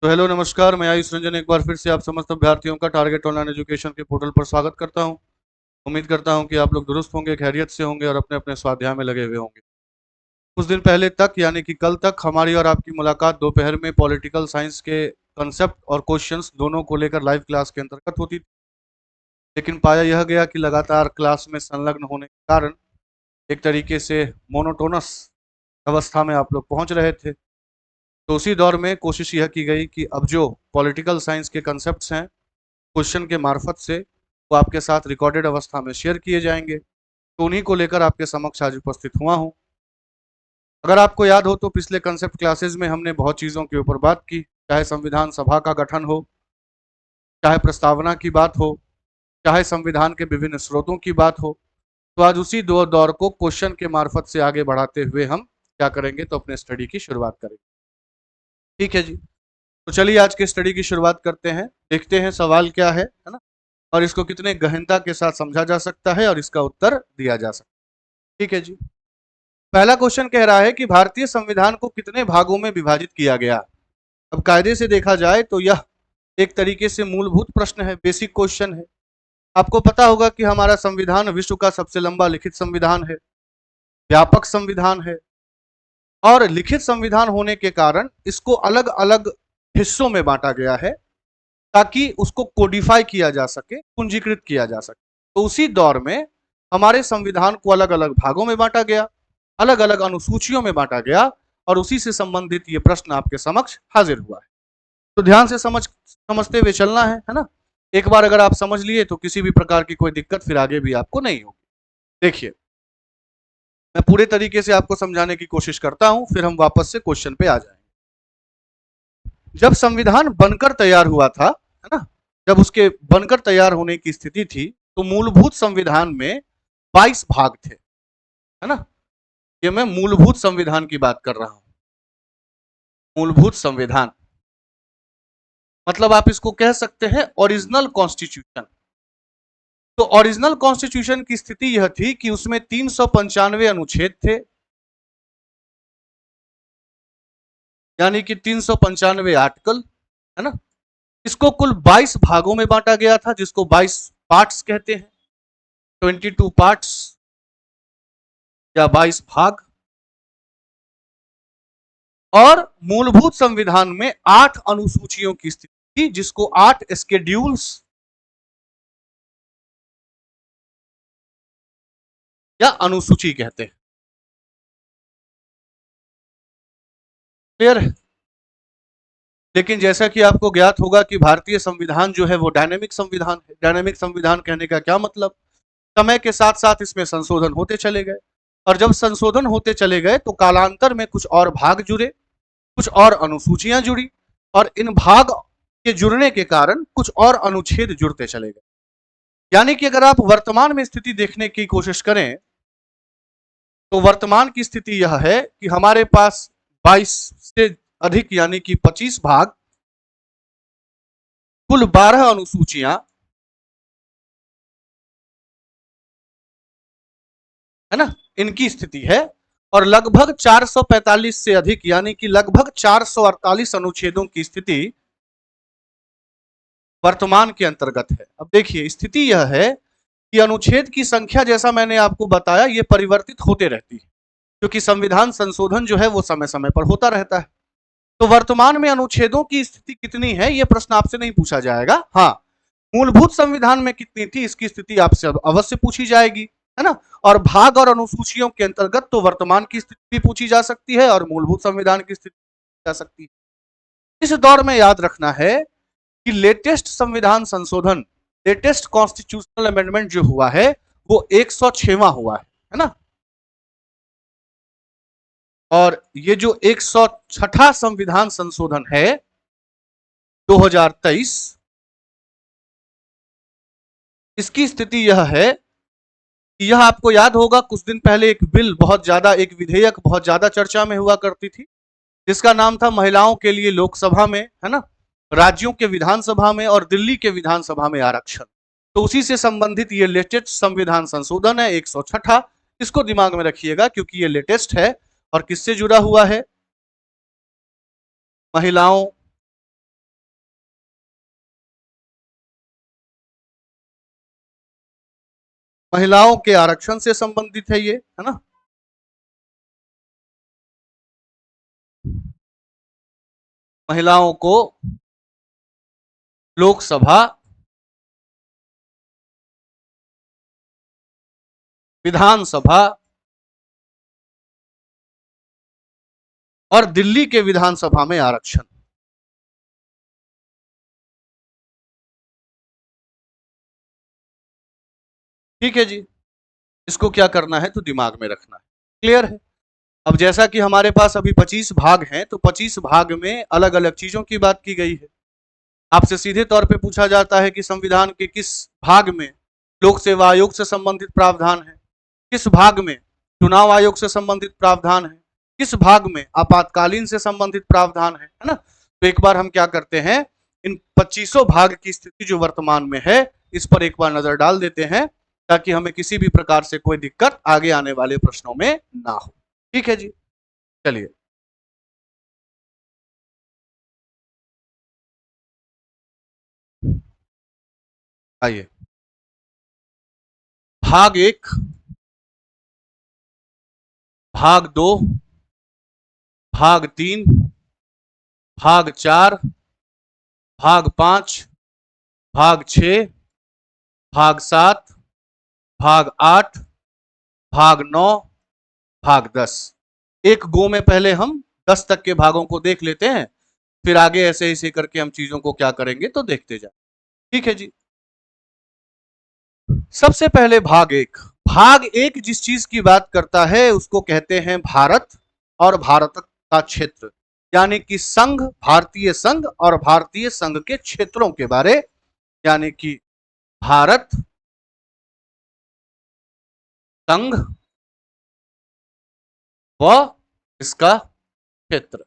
तो हेलो नमस्कार, मैं आयुष रंजन एक बार फिर से आप समस्त अभ्यर्थियों का टारगेट ऑनलाइन एजुकेशन के पोर्टल पर स्वागत करता हूं। उम्मीद करता हूं कि आप लोग दुरुस्त होंगे, खैरियत से होंगे और अपने अपने स्वाध्याय में लगे हुए होंगे। कुछ दिन पहले तक यानी कि कल तक हमारी और आपकी मुलाकात दोपहर में पॉलिटिकल साइंस के कंसेप्ट और क्वेश्चंस दोनों को लेकर लाइव क्लास के अंतर्गत होती थी। लेकिन पाया यह गया कि लगातार क्लास में संलग्न होने के कारण एक तरीके से मोनोटोनस अवस्था में आप लोग पहुंच रहे थे। तो उसी दौर में कोशिश यह की गई कि अब जो पॉलिटिकल साइंस के कंसेप्ट्स हैं क्वेश्चन के मार्फत से वो आपके साथ रिकॉर्डेड अवस्था में शेयर किए जाएंगे। तो उन्हीं को लेकर आपके समक्ष आज उपस्थित हुआ हूँ। अगर आपको याद हो तो पिछले कंसेप्ट क्लासेस में हमने बहुत चीज़ों के ऊपर बात की, चाहे संविधान सभा का गठन हो, चाहे प्रस्तावना की बात हो, चाहे संविधान के विभिन्न स्रोतों की बात हो। तो आज उसी दो दौर को क्वेश्चन के मार्फत से आगे बढ़ाते हुए हम क्या करेंगे, तो अपने स्टडी की शुरुआत करेंगे। ठीक है जी, तो चलिए आज के स्टडी की शुरुआत करते हैं। देखते हैं सवाल क्या है ना, और इसको कितने गहनता के साथ समझा जा सकता है और इसका उत्तर दिया जा सकता है। ठीक है जी, पहला क्वेश्चन कह रहा है कि भारतीय संविधान को कितने भागों में विभाजित किया गया। अब कायदे से देखा जाए तो यह एक तरीके से मूलभूत प्रश्न है, बेसिक क्वेश्चन है। आपको पता होगा कि हमारा संविधान विश्व का सबसे लंबा लिखित संविधान है, व्यापक संविधान है, और लिखित संविधान होने के कारण इसको अलग अलग हिस्सों में बांटा गया है ताकि उसको कोडिफाई किया जा सके, पूंजीकृत किया जा सके। तो उसी दौर में हमारे संविधान को अलग अलग भागों में बांटा गया, अलग अलग अनुसूचियों में बांटा गया, और उसी से संबंधित ये प्रश्न आपके समक्ष हाजिर हुआ है। तो ध्यान से समझते हुए चलना है ना। एक बार अगर आप समझ लिए तो किसी भी प्रकार की कोई दिक्कत फिर आगे भी आपको नहीं होगी। देखिए, मैं पूरे तरीके से आपको समझाने की कोशिश करता हूं, फिर हम वापस से क्वेश्चन पे आ जाएंगे। जब संविधान बनकर तैयार हुआ था, है ना, जब उसके बनकर तैयार होने की स्थिति थी, तो मूलभूत संविधान में 22 भाग थे, है ना। ये मैं मूलभूत संविधान की बात कर रहा हूं। मूलभूत संविधान मतलब आप इसको कह सकते हैं ओरिजिनल कॉन्स्टिट्यूशन। तो ओरिजिनल कॉन्स्टिट्यूशन की स्थिति यह थी कि उसमें 395 अनुच्छेद थे, यानी कि 395 आर्टिकल, है ना। इसको कुल 22 भागों में बांटा गया था, जिसको 22 पार्ट्स कहते हैं, 22 पार्ट्स या 22 भाग। और मूलभूत संविधान में 8 अनुसूचियों की स्थिति थी, जिसको 8 स्केड्यूल्स या अनुसूची कहते हैं। क्लियर है। लेकिन जैसा कि आपको ज्ञात होगा कि भारतीय संविधान जो है वो डायनेमिक संविधान है। डायनेमिक संविधान कहने का क्या मतलब, समय के साथ साथ इसमें संशोधन होते चले गए, और जब संशोधन होते चले गए तो कालांतर में कुछ और भाग जुड़े, कुछ और अनुसूचियां जुड़ी, और इन भाग के जुड़ने के कारण कुछ और अनुच्छेद जुड़ते चले गए। यानी कि अगर आप वर्तमान में स्थिति देखने की कोशिश करें तो वर्तमान की स्थिति यह है कि हमारे पास 22 से अधिक यानी कि 25 भाग, कुल 12 अनुसूचियां, है ना, इनकी स्थिति है, और लगभग 445 से अधिक यानी कि लगभग 448 अनुच्छेदों की स्थिति वर्तमान के अंतर्गत है। अब देखिए, स्थिति यह है कि अनुच्छेद की संख्या, जैसा मैंने आपको बताया, ये परिवर्तित होते रहती है, क्योंकि संविधान संशोधन जो है वो समय समय पर होता रहता है। तो वर्तमान में अनुच्छेदों की स्थिति कितनी है, ये प्रश्न आपसे नहीं पूछा जाएगा। हाँ, मूलभूत संविधान में कितनी थी इसकी स्थिति आपसे अवश्य पूछी जाएगी, है ना। और भाग और अनुसूचियों के अंतर्गत तो वर्तमान की स्थिति भी पूछी जा सकती है और मूलभूत संविधान की स्थिति जा सकती है। इस दौर में याद रखना है कि लेटेस्ट संविधान संशोधन, लेटेस्ट कॉन्स्टिट्यूशनल अमेंडमेंट जो हुआ है वो 106वां हुआ है ना। और ये जो 106वां संविधान संशोधन है 2023, इसकी स्थिति यह है कि यह आपको याद होगा कुछ दिन पहले एक बिल बहुत ज्यादा, एक विधेयक बहुत ज्यादा चर्चा में हुआ करती थी, जिसका नाम था महिलाओं के लिए लोकसभा में, है ना, राज्यों के विधानसभा में और दिल्ली के विधानसभा में आरक्षण। तो उसी से संबंधित ये लेटेस्ट संविधान संशोधन है 106। इसको दिमाग में रखिएगा क्योंकि ये लेटेस्ट है और किससे जुड़ा हुआ है, महिलाओं महिलाओं के आरक्षण से संबंधित है ये, है ना। महिलाओं को लोकसभा, विधानसभा और दिल्ली के विधानसभा में आरक्षण। ठीक है जी, इसको क्या करना है तो दिमाग में रखना है। क्लियर है। अब जैसा कि हमारे पास अभी 25 भाग हैं, तो 25 भाग में अलग अलग चीजों की बात की गई है। आपसे सीधे तौर पे पूछा जाता है कि संविधान के किस भाग में लोक सेवा आयोग से संबंधित प्रावधान है, किस भाग में चुनाव आयोग से संबंधित प्रावधान है, किस भाग में आपातकालीन से संबंधित प्रावधान है ना। तो एक बार हम क्या करते हैं, इन 25 भाग की स्थिति जो वर्तमान में है इस पर एक बार नजर डाल देते हैं, ताकि हमें किसी भी प्रकार से कोई दिक्कत आगे आने वाले प्रश्नों में ना हो। ठीक है जी, चलिए। आइए, भाग एक, भाग दो, भाग तीन, भाग चार, भाग पांच, भाग छः, भाग सात, भाग आठ, भाग नौ, भाग 10। एक गो में पहले हम 10 तक के भागों को देख लेते हैं, फिर आगे ऐसे ऐसे करके हम चीजों को क्या करेंगे तो देखते जाए। ठीक है जी। सबसे पहले भाग एक। भाग एक जिस चीज की बात करता है उसको कहते हैं भारत और भारत का क्षेत्र, यानी कि संघ, भारतीय संघ और भारतीय संघ के क्षेत्रों के बारे, यानी कि भारत, संघ व इसका क्षेत्र।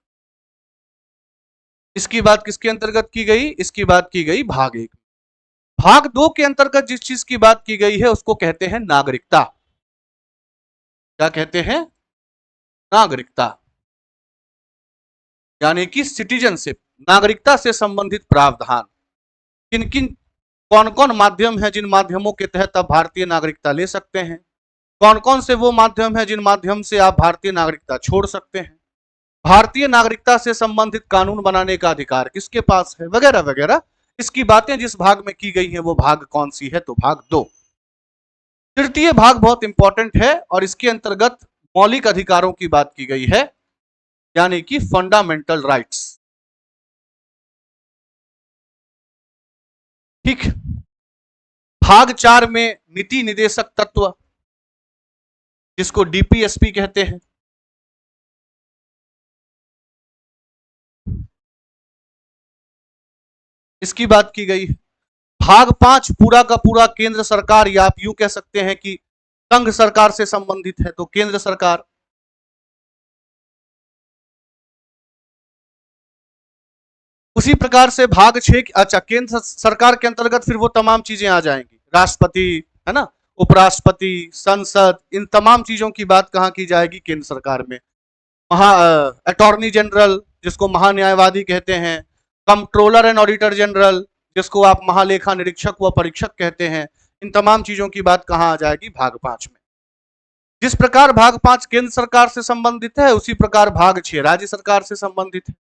इसकी बात किसके अंतर्गत की गई, इसकी बात की गई भाग एक। भाग दो के अंतर्गत जिस चीज की बात की गई है उसको कहते हैं नागरिकता। क्या कहते हैं, नागरिकता, यानी कि सिटीजनशिप, नागरिकता से संबंधित प्रावधान। किन किन, कौन कौन माध्यम है जिन माध्यमों के तहत आप भारतीय नागरिकता ले सकते हैं, कौन कौन से वो माध्यम है जिन माध्यम से आप भारतीय नागरिकता छोड़ सकते हैं, भारतीय नागरिकता से संबंधित कानून बनाने का अधिकार किसके पास है, वगैरह वगैरह। इसकी बातें जिस भाग में की गई है वो भाग कौन सी है तो भाग दो। तृतीय भाग बहुत इंपॉर्टेंट है और इसके अंतर्गत मौलिक अधिकारों की बात की गई है, यानी कि फंडामेंटल राइट्स। ठीक। भाग चार में नीति निदेशक तत्व, जिसको डीपीएसपी कहते हैं। इसकी बात की गई है। भाग पांच पूरा का पूरा केंद्र सरकार, या आप यूं कह सकते हैं कि संघ सरकार से संबंधित है, तो केंद्र सरकार। उसी प्रकार से भाग छह, अच्छा, केंद्र सरकार के अंतर्गत फिर वो तमाम चीजें आ जाएंगी, राष्ट्रपति, है ना, उपराष्ट्रपति, संसद, इन तमाम चीजों की बात कहां की जाएगी, केंद्र सरकार में। महा अटॉर्नी जनरल, जिसको महान्यायवादी कहते हैं, कंट्रोलर एंड ऑडिटर जनरल, जिसको आप महालेखा निरीक्षक व परीक्षक कहते हैं, इन तमाम चीजों की बात कहां आ जाएगी, भाग पांच में। जिस प्रकार भाग पांच केंद्र सरकार से संबंधित है उसी प्रकार भाग छह राज्य सरकार से संबंधित है।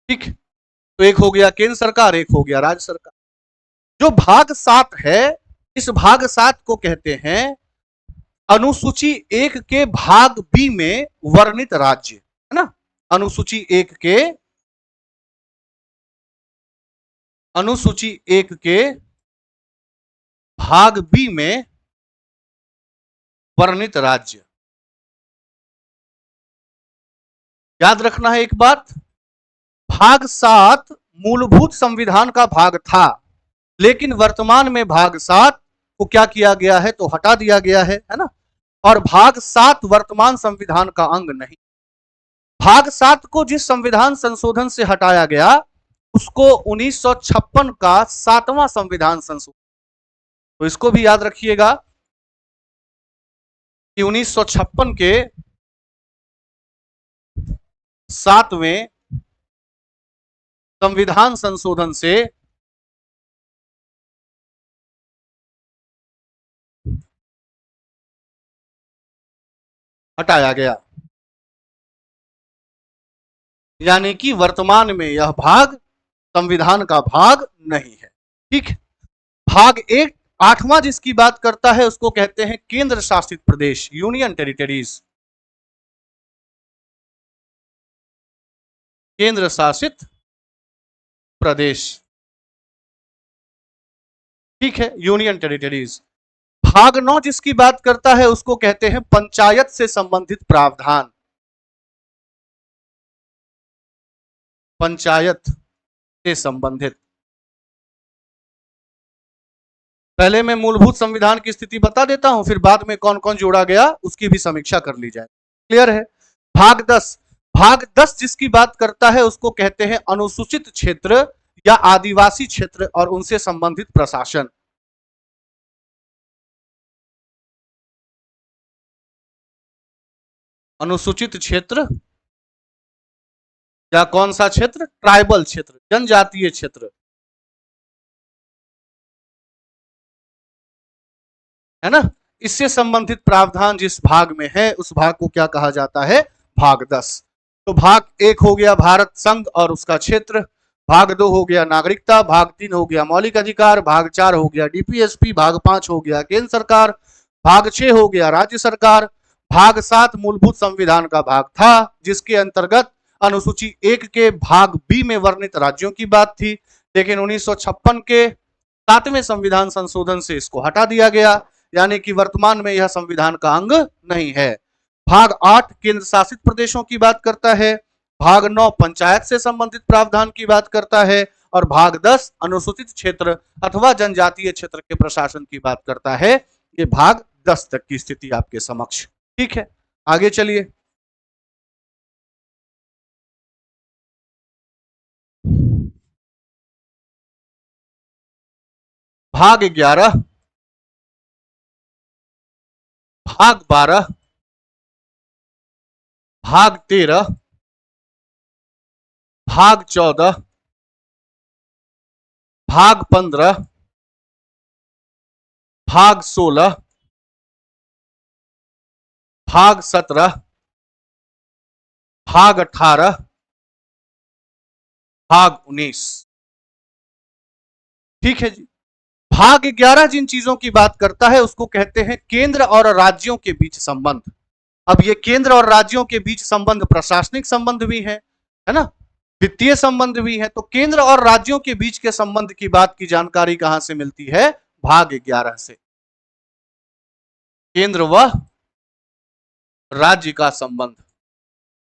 ठीक, तो एक हो गया केंद्र सरकार, एक हो गया राज्य सरकार। जो भाग सात है, इस भाग सात को कहते हैं अनुसूची एक के भाग बी में वर्णित राज्य, है ना। अनुसूची एक के, अनुसूची एक के भाग बी में वर्णित राज्य। याद रखना है एक बात, भाग सात मूलभूत संविधान का भाग था, लेकिन वर्तमान में भाग सात को क्या किया गया है तो हटा दिया गया है ना। और भाग सात वर्तमान संविधान का अंग नहीं। भाग सात को जिस संविधान संशोधन से हटाया गया उसको 1956 का 7वां संविधान संशोधन, तो इसको भी याद रखिएगा कि 1956 के 7वें संविधान संशोधन से हटाया गया, यानी कि वर्तमान में यह भाग संविधान का भाग नहीं है। ठीक है। भाग एक आठवां जिसकी बात करता है उसको कहते हैं केंद्र शासित प्रदेश, यूनियन टेरिटरीज, केंद्र शासित प्रदेश। ठीक है, यूनियन टेरिटरीज। भाग 9 जिसकी बात करता है उसको कहते हैं पंचायत से संबंधित प्रावधान, पंचायत से संबंधित। पहले मैं मूलभूत संविधान की स्थिति बता देता हूं, फिर बाद में कौन कौन जोड़ा गया उसकी भी समीक्षा कर ली जाए। क्लियर है। भाग 10, भाग 10 जिसकी बात करता है उसको कहते हैं अनुसूचित क्षेत्र या आदिवासी क्षेत्र और उनसे संबंधित प्रशासन। अनुसूचित क्षेत्र या कौन सा क्षेत्र? ट्राइबल क्षेत्र, जनजातीय क्षेत्र, है ना। इससे संबंधित प्रावधान जिस भाग में है उस भाग को क्या कहा जाता है? भाग 10। तो भाग 1 हो गया भारत संघ और उसका क्षेत्र, भाग 2 हो गया नागरिकता, भाग 3 हो गया मौलिक अधिकार, भाग 4 हो गया डीपीएसपी, भाग 5 हो गया केंद्र सरकार, भाग 6 हो गया राज्य सरकार, भाग 7 मूलभूत संविधान का भाग था जिसके अंतर्गत अनुसूची 1 के भाग बी में वर्णित राज्यों की बात थी, लेकिन 1956 के 7वें संविधान संशोधन से इसको हटा दिया गया, यानी कि वर्तमान में यह संविधान का अंग नहीं है। भाग 8 केंद्र शासित प्रदेशों की बात करता है, भाग 9 पंचायत से संबंधित प्रावधान की बात करता है और भाग 10 अनुसूचित क्षेत्र अथवा जनजातीय क्षेत्र के प्रशासन की बात करता है। ये भाग 10 तक की स्थिति आपके समक्ष। ठीक है, आगे चलिए। भाग 11, भाग 12, भाग 13, भाग 14, भाग 15, भाग 16, भाग 17, भाग 18, भाग 19। ठीक है जी। भाग 11 जिन चीजों की बात करता है उसको कहते हैं केंद्र और राज्यों के बीच संबंध। अब ये केंद्र और राज्यों के बीच संबंध प्रशासनिक संबंध भी है ना, वित्तीय संबंध भी है। तो केंद्र और राज्यों के बीच के संबंध की बात की जानकारी कहां से मिलती है? भाग 11 से। केंद्र व राज्य का संबंध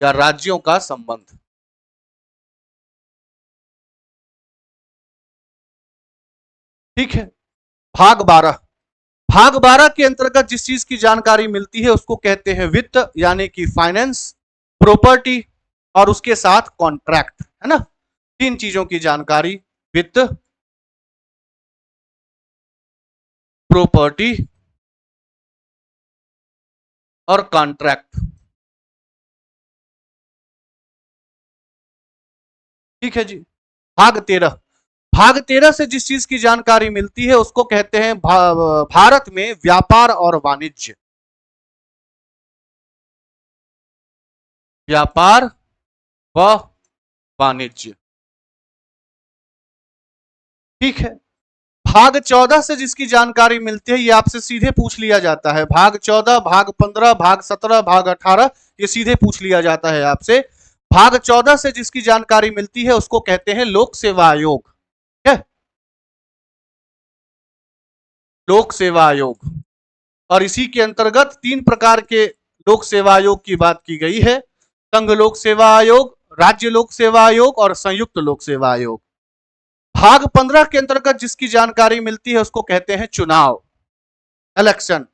या राज्यों का संबंध। ठीक है। भाग 12, भाग 12 के अंतर्गत जिस चीज की जानकारी मिलती है उसको कहते हैं वित्त, यानी कि फाइनेंस, प्रॉपर्टी और उसके साथ कॉन्ट्रैक्ट, है ना। तीन चीजों की जानकारी, वित्त, प्रॉपर्टी और कॉन्ट्रैक्ट। ठीक है जी। भाग 13, भाग 13 से जिस चीज की जानकारी मिलती है उसको कहते हैं भारत में व्यापार और वाणिज्य, व्यापार व वाणिज्य। ठीक है। भाग 14 से जिसकी जानकारी मिलती है ये आपसे सीधे पूछ लिया जाता है, भाग 14, भाग 15, भाग 17, भाग 18, ये सीधे पूछ लिया जाता है आपसे। भाग 14 से जिसकी जानकारी मिलती है उसको कहते हैं लोक सेवा आयोग, है लोक सेवा आयोग। और इसी के अंतर्गत 3 प्रकार के लोक सेवा आयोग की बात की गई है, संघ लोक सेवा आयोग, राज्य लोक सेवा आयोग और संयुक्त लोक सेवा आयोग। भाग 15 के अंतर्गत जिसकी जानकारी मिलती है उसको कहते हैं चुनाव, इलेक्शन।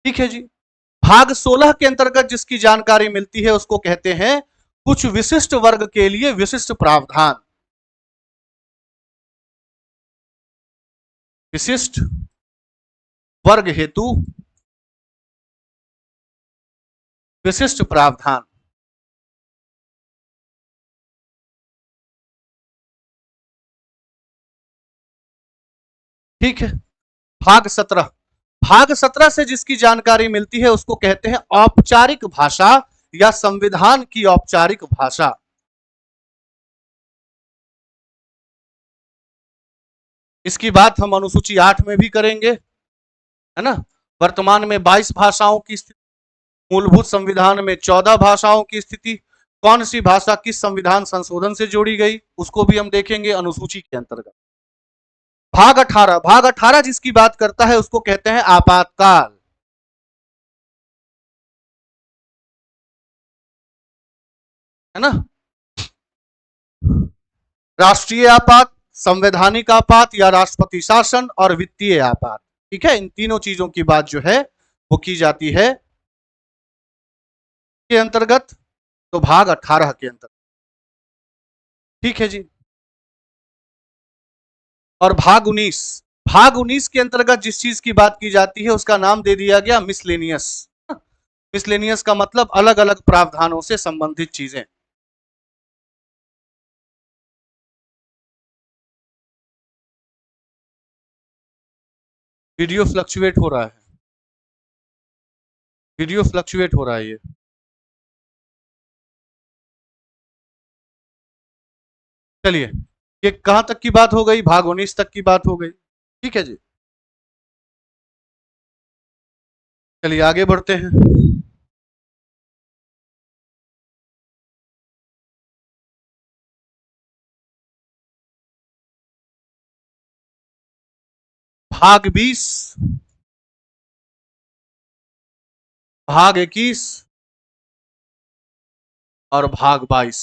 ठीक है जी। भाग 16 के अंतर्गत जिसकी जानकारी मिलती है उसको कहते हैं कुछ विशिष्ट वर्ग के लिए विशिष्ट प्रावधान, विशिष्ट वर्ग हेतु विशिष्ट प्रावधान। ठीक है। भाग 17, भाग 17 से जिसकी जानकारी मिलती है उसको कहते हैं औपचारिक भाषा या संविधान की औपचारिक भाषा। इसकी बात हम अनुसूची 8 में भी करेंगे, है ना। वर्तमान में 22 भाषाओं की स्थिति, मूलभूत संविधान में 14 भाषाओं की स्थिति, कौन सी भाषा किस संविधान संशोधन से जोड़ी गई उसको भी हम देखेंगे अनुसूची के अंतर्गत। भाग 18 जिसकी बात करता है उसको कहते हैं आपातकाल, है ना। राष्ट्रीय आपात, संवैधानिक आपात या राष्ट्रपति शासन और वित्तीय आपात, ठीक है। इन तीनों चीजों की बात जो है वो की जाती है के अंतर्गत, तो भाग 18 के अंतर्गत, ठीक है जी। और भाग 19 के अंतर्गत जिस चीज की बात की जाती है उसका नाम दे दिया गया मिसलेनियस। मिसलेनियस का मतलब अलग अलग प्रावधानों से संबंधित चीजें। वीडियो फ्लक्चुएट हो रहा है, वीडियो फ्लक्चुएट हो रहा है ये। चलिए, ये कहां तक की बात हो गई, भाग 19 तक की बात हो गई, ठीक है जी। चलिए आगे बढ़ते हैं। भाग 20, भाग 21 और भाग 22।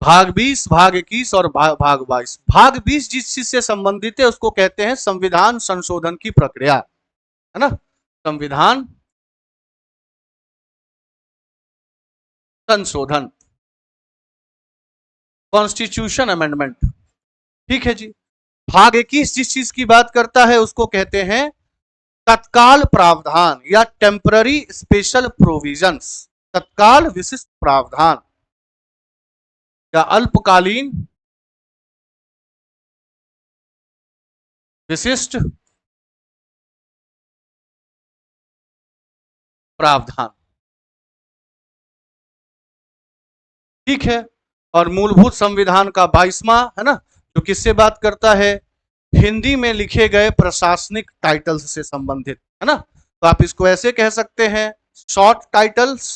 भाग 20, भाग 21 और भाग 22। भाग 20 जिस चीज से संबंधित है उसको कहते हैं संविधान संशोधन की प्रक्रिया, है ना। संविधान संशोधन, कॉन्स्टिट्यूशन अमेंडमेंट, ठीक है जी। भाग 21 जिस चीज की बात करता है उसको कहते हैं तत्काल प्रावधान या टेम्पररी स्पेशल प्रोविजंस, तत्काल विशिष्ट प्रावधान या अल्पकालीन विशिष्ट प्रावधान, ठीक है। और मूलभूत संविधान का 22वां, है ना, जो किससे बात करता है, हिंदी में लिखे गए प्रशासनिक टाइटल्स से संबंधित, है ना। तो आप इसको ऐसे कह सकते हैं शॉर्ट टाइटल्स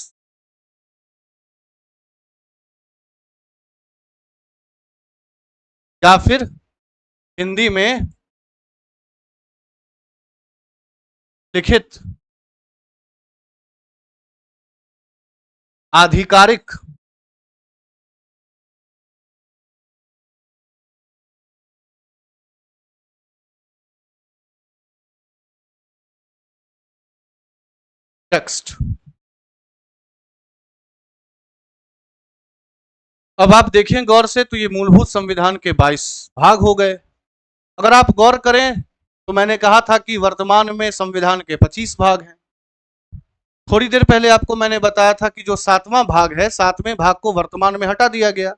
या फिर हिंदी में लिखित आधिकारिक टेक्स्ट। अब आप देखें गौर से तो ये मूलभूत संविधान के 22 भाग हो गए। अगर आप गौर करें तो मैंने कहा था कि वर्तमान में संविधान के 25 भाग हैं। थोड़ी देर पहले आपको मैंने बताया था कि जो 7वां भाग है, 7वें भाग को वर्तमान में हटा दिया गया,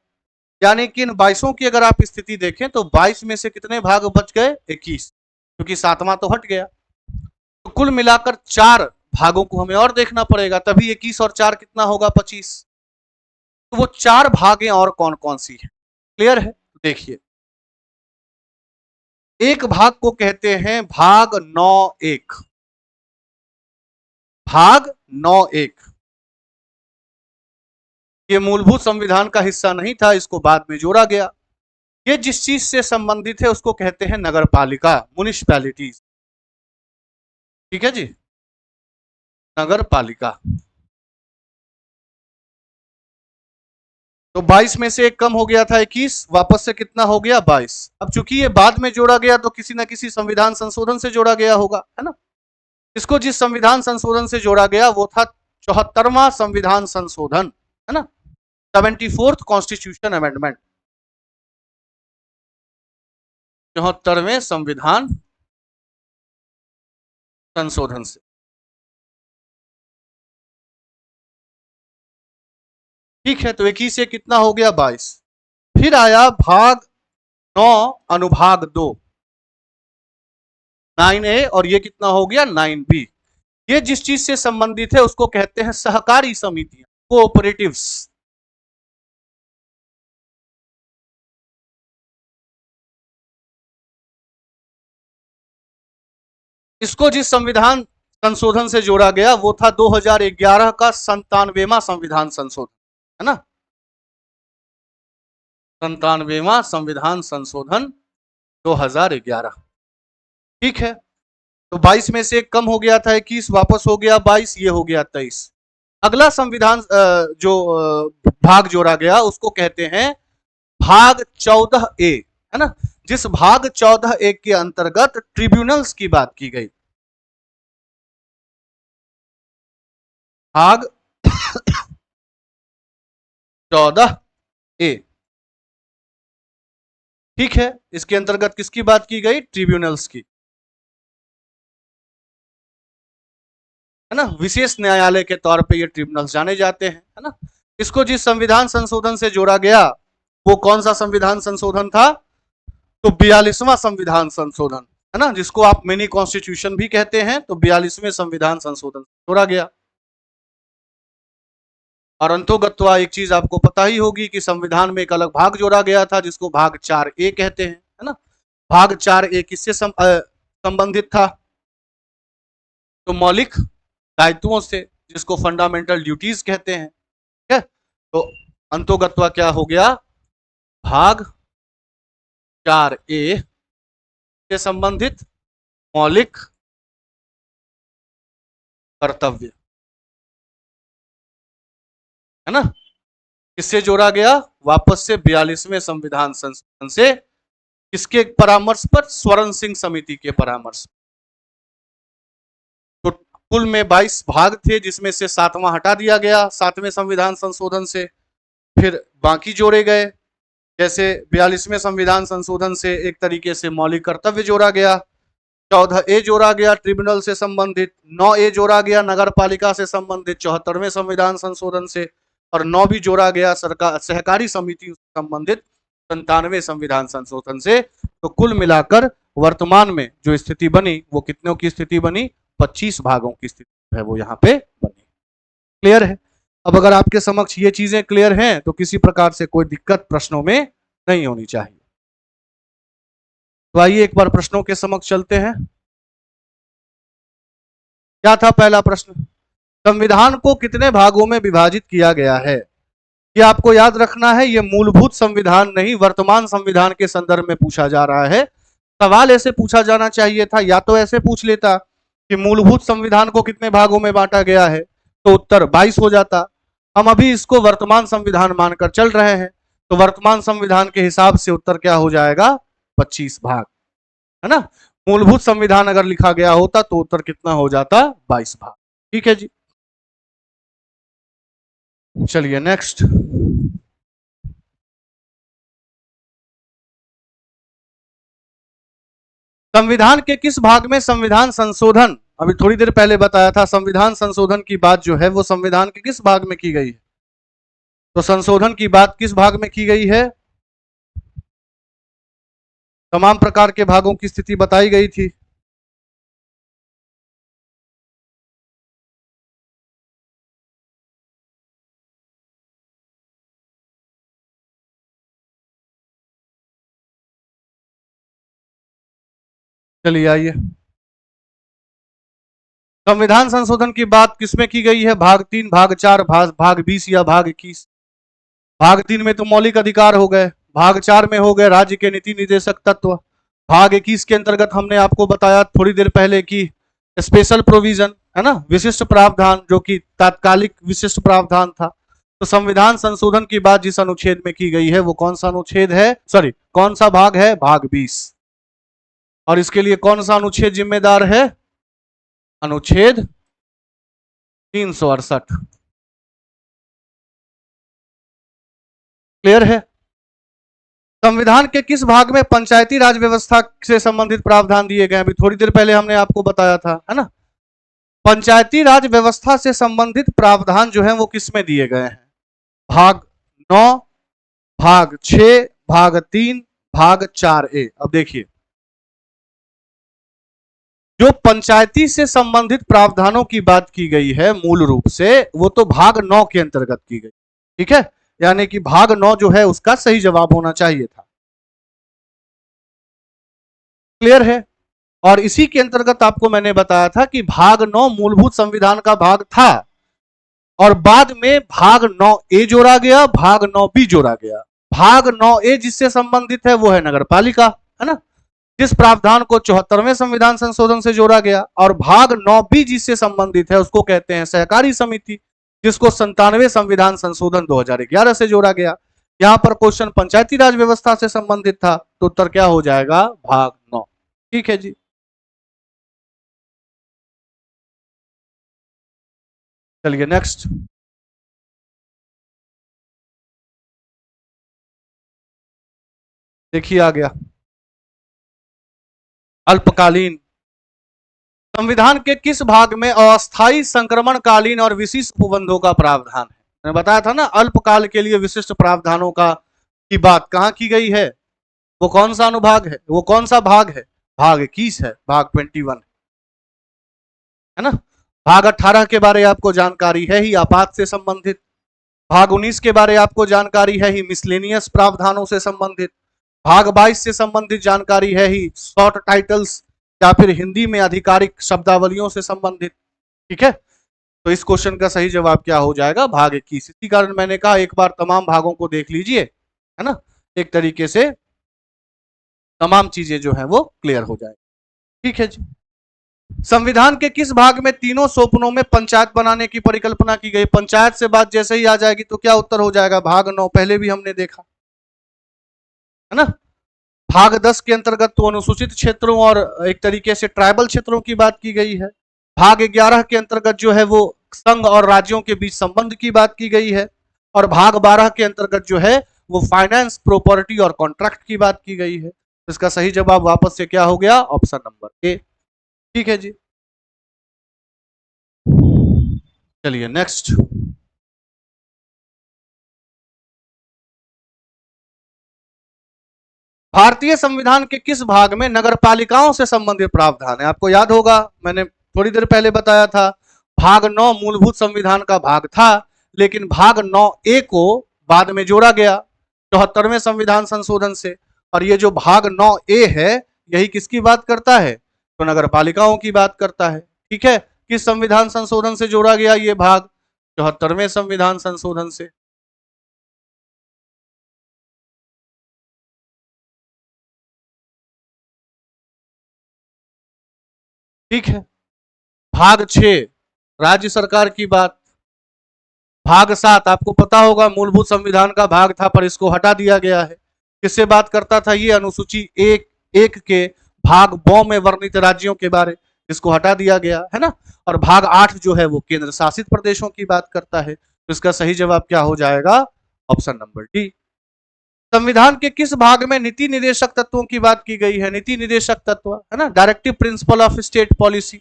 यानी कि इन 22 की अगर आप स्थिति देखें तो 22 में से कितने भाग बच गए, 21, क्योंकि 7वां तो हट गया। तो कुल मिलाकर 4 भागों को हमें और देखना पड़ेगा, तभी 21 और 4 कितना होगा, 25। तो वो 4 भागें और कौन कौन सी है, क्लियर है। देखिए, एक भाग को कहते हैं भाग 9(1), भाग 9(1। ये मूलभूत संविधान का हिस्सा नहीं था, इसको बाद में जोड़ा गया। ये जिस चीज से संबंधित है उसको कहते हैं नगर पालिका, म्युनिसिपैलिटीज, ठीक है जी, नगर पालिका। तो 22 में से एक कम हो गया था 21, वापस से कितना हो गया, 22। अब चूंकि ये बाद में जोड़ा गया तो किसी ना किसी संविधान संशोधन से जोड़ा गया होगा, है ना। इसको जिस संविधान संशोधन से जोड़ा गया वो था 74वां संविधान संशोधन, है ना, 74th कॉन्स्टिट्यूशन अमेंडमेंट, 74वें संविधान संशोधन से, ठीक है। तो 21 से कितना हो गया, 22। फिर आया भाग 9 अनुभाग 2, 9A और ये कितना हो गया 9B। ये जिस चीज से संबंधित है उसको कहते हैं सहकारी समितियां, कोऑपरेटिव्स। इसको जिस संविधान संशोधन से जोड़ा गया वो था 2011 का 97वां संविधान संशोधन, है ना, 97वां संविधान संशोधन 2011। ठीक है, तो 22 में से एक कम हो गया था, 21 वापस हो गया 22, ये हो गया 23। अगला संविधान जो भाग जोड़ा गया उसको कहते हैं भाग 14A, है ना, जिस भाग 14A के अंतर्गत ट्रिब्यूनल्स की बात की गई। भाग 14A, ठीक है, इसके अंतर्गत किसकी बात की गई, ट्रिब्यूनल्स की, है ना, विशेष न्यायालय के तौर पे ये ट्रिब्यूनल्स जाने जाते हैं, है ना। इसको जिस संविधान संशोधन से जोड़ा गया वो कौन सा संविधान संशोधन था, तो 42वां संविधान संशोधन, है ना, जिसको आप मिनी कॉन्स्टिट्यूशन भी कहते हैं, तो 42वें संविधान संशोधन जोड़ा गया। और अंतोगत्वा एक चीज आपको पता ही होगी कि संविधान में एक अलग भाग जोड़ा गया था जिसको भाग 4A कहते हैं, है ना। भाग 4A किससे संबंधित था, तो मौलिक दायित्वों से, जिसको फंडामेंटल ड्यूटीज कहते हैं, ठीक है। तो अंतोगत्वा क्या हो गया, भाग 4A से संबंधित मौलिक कर्तव्य, है ना, किससे जोड़ा गया, वापस से 42वें संविधान संशोधन से, किसके परामर्श पर, स्वर्ण सिंह समिति के परामर्श। तो कुल में 22 भाग थे जिसमें से 7वां हटा दिया गया 7वें संविधान संशोधन से, फिर बाकी जोड़े गए। जैसे 42वें संविधान संशोधन से एक तरीके से मौलिक कर्तव्य जोड़ा गया, 14A जोड़ा गया ट्रिब्यूनल से संबंधित, 9A जोड़ा गया नगर पालिका से संबंधित 74वें संविधान संशोधन से, और 9 भी जोड़ा गया सरकार सहकारी समितियों से संबंधित 97वें संविधान संशोधन से। तो कुल मिलाकर वर्तमान में जो स्थिति बनी वो कितनों की स्थिति बनी, 25 भागों की स्थिति है वो यहाँ पे बनी। क्लियर है। अब अगर आपके समक्ष ये चीजें क्लियर हैं तो किसी प्रकार से कोई दिक्कत प्रश्नों में नहीं होनी चाहिए। तो आइए एक बार प्रश्नों के समक्ष चलते हैं। क्या था पहला प्रश्न, संविधान को कितने भागों में विभाजित किया गया है। ये आपको याद रखना है, ये मूलभूत संविधान नहीं वर्तमान संविधान के संदर्भ में पूछा जा रहा है। सवाल ऐसे पूछा जाना चाहिए था, या तो ऐसे पूछ लेता कि मूलभूत संविधान को कितने भागों में बांटा गया है, तो उत्तर 22 हो जाता। हम अभी इसको वर्तमान संविधान मानकर चल रहे हैं, तो वर्तमान संविधान के हिसाब से उत्तर क्या हो जाएगा, 25 भाग, है ना। मूलभूत संविधान अगर लिखा गया होता तो उत्तर कितना हो जाता, 22 भाग। ठीक है जी, चलिए नेक्स्ट। संविधान के किस भाग में संविधान संशोधन, अभी थोड़ी देर पहले बताया था, संविधान संशोधन की बात जो है वो संविधान के किस भाग में की गई है, तो संशोधन की बात किस भाग में की गई है, तमाम प्रकार के भागों की स्थिति बताई गई थी। चलिए आइए, संविधान संशोधन की बात किसमें की गई है, भाग 3, भाग 4, भाग 20 या भाग 21। भाग 3 में तो मौलिक अधिकार हो गए, भाग 4 में हो गए राज्य के नीति निर्देशक तत्व, भाग 21 के अंतर्गत हमने आपको बताया थोड़ी देर पहले कि स्पेशल प्रोविजन, है ना, विशिष्ट प्रावधान, जो कि तात्कालिक विशिष्ट प्रावधान था। तो संविधान संशोधन की बात जिस अनुच्छेद में की गई है वो कौन सा अनुच्छेद है, सॉरी कौन सा भाग है, भाग 20। और इसके लिए कौन सा अनुच्छेद जिम्मेदार है, अनुच्छेद 368। क्लियर है। संविधान के किस भाग में पंचायती राज व्यवस्था से संबंधित प्रावधान दिए गए, अभी थोड़ी देर पहले हमने आपको बताया था, है ना। पंचायती राज व्यवस्था से संबंधित प्रावधान जो है वो किस में दिए गए हैं, भाग 9, भाग 6, भाग 3, भाग 4A। अब देखिए जो पंचायती से संबंधित प्रावधानों की बात की गई है मूल रूप से वो तो भाग 9 के अंतर्गत की गई, ठीक है, यानी कि भाग 9 जो है उसका सही जवाब होना चाहिए था। क्लियर है? और इसी के अंतर्गत आपको मैंने बताया था कि भाग 9 मूलभूत संविधान का भाग था और बाद में भाग 9A जोड़ा गया, भाग 9B जोड़ा गया। भाग 9A जिससे संबंधित है वो है नगर पालिका, है ना, जिस प्रावधान को 74वें संविधान संशोधन से जोड़ा गया, और भाग 9B जिससे संबंधित है उसको कहते हैं सहकारी समिति, जिसको 97वें संविधान संशोधन 2011 से जोड़ा गया। यहां पर क्वेश्चन पंचायती राज व्यवस्था से संबंधित था, तो उत्तर क्या हो जाएगा? भाग 9। ठीक है जी, चलिए नेक्स्ट। देखिए आ गया अल्पकालीन। संविधान के किस भाग में अस्थायी संक्रमणकालीन और विशिष्ट उपबंधों का प्रावधान है? मैंने बताया था ना, अल्पकाल के लिए विशिष्ट प्रावधानों का की बात कहां की गई है? वो कौन सा अनुभाग है, वो कौन सा भाग है? भाग 21 है, भाग 21 है ना। भाग 18 के बारे आपको जानकारी है ही, आपात से संबंधित। भाग 19 के बारे आपको जानकारी है ही, मिसलेनियस प्रावधानों से संबंधित। भाग 22 से संबंधित जानकारी है ही, शॉर्ट टाइटल्स या फिर हिंदी में आधिकारिक शब्दावलियों से संबंधित। ठीक है, तो इस क्वेश्चन का सही जवाब क्या हो जाएगा? भाग 21। इसी कारण मैंने कहा एक बार तमाम भागों को देख लीजिए, है ना, एक तरीके से तमाम चीजें जो है वो क्लियर हो जाए। ठीक है जी। संविधान के किस भाग में तीनों सोपनों में पंचायत बनाने की परिकल्पना की गई? पंचायत से बात जैसे ही आ जाएगी तो क्या उत्तर हो जाएगा? भाग 9, पहले भी हमने देखा है ना। भाग 10 के अंतर्गत तो अनुसूचित क्षेत्रों और एक तरीके से ट्राइबल क्षेत्रों की बात की गई है। भाग 11 के अंतर्गत जो है वो संघ और राज्यों के बीच संबंध की बात की गई है, और भाग 12 के अंतर्गत जो है वो फाइनेंस, प्रॉपर्टी और कॉन्ट्रैक्ट की बात की गई है। तो इसका सही जवाब वापस से क्या हो गया? Option number A. ठीक है जी, चलिए नेक्स्ट। भारतीय संविधान के किस भाग में नगर पालिकाओं से संबंधित प्रावधान है? आपको याद होगा, मैंने थोड़ी देर पहले बताया था, भाग 9 मूलभूत संविधान का भाग था, लेकिन भाग 9A को बाद में जोड़ा गया 74वें संविधान संशोधन से। और ये जो भाग 9A है यही किसकी बात करता है? तो नगर पालिकाओं की बात करता है। ठीक है, किस संविधान संशोधन से जोड़ा गया ये भाग? 74वें संविधान संशोधन से। ठीक है, भाग 6 राज्य सरकार की बात। भाग 7 आपको पता होगा मूलभूत संविधान का भाग था पर इसको हटा दिया गया है। किससे बात करता था ये? अनुसूची 1 के भाग ब में वर्णित राज्यों के बारे, इसको हटा दिया गया है ना। और भाग 8 जो है वो केंद्र शासित प्रदेशों की बात करता है। तो इसका सही जवाब क्या हो जाएगा? Option number D. संविधान के किस भाग में नीति निदेशक तत्वों की बात की गई है? नीति निदेशक तत्व है ना, directive principle of state policy,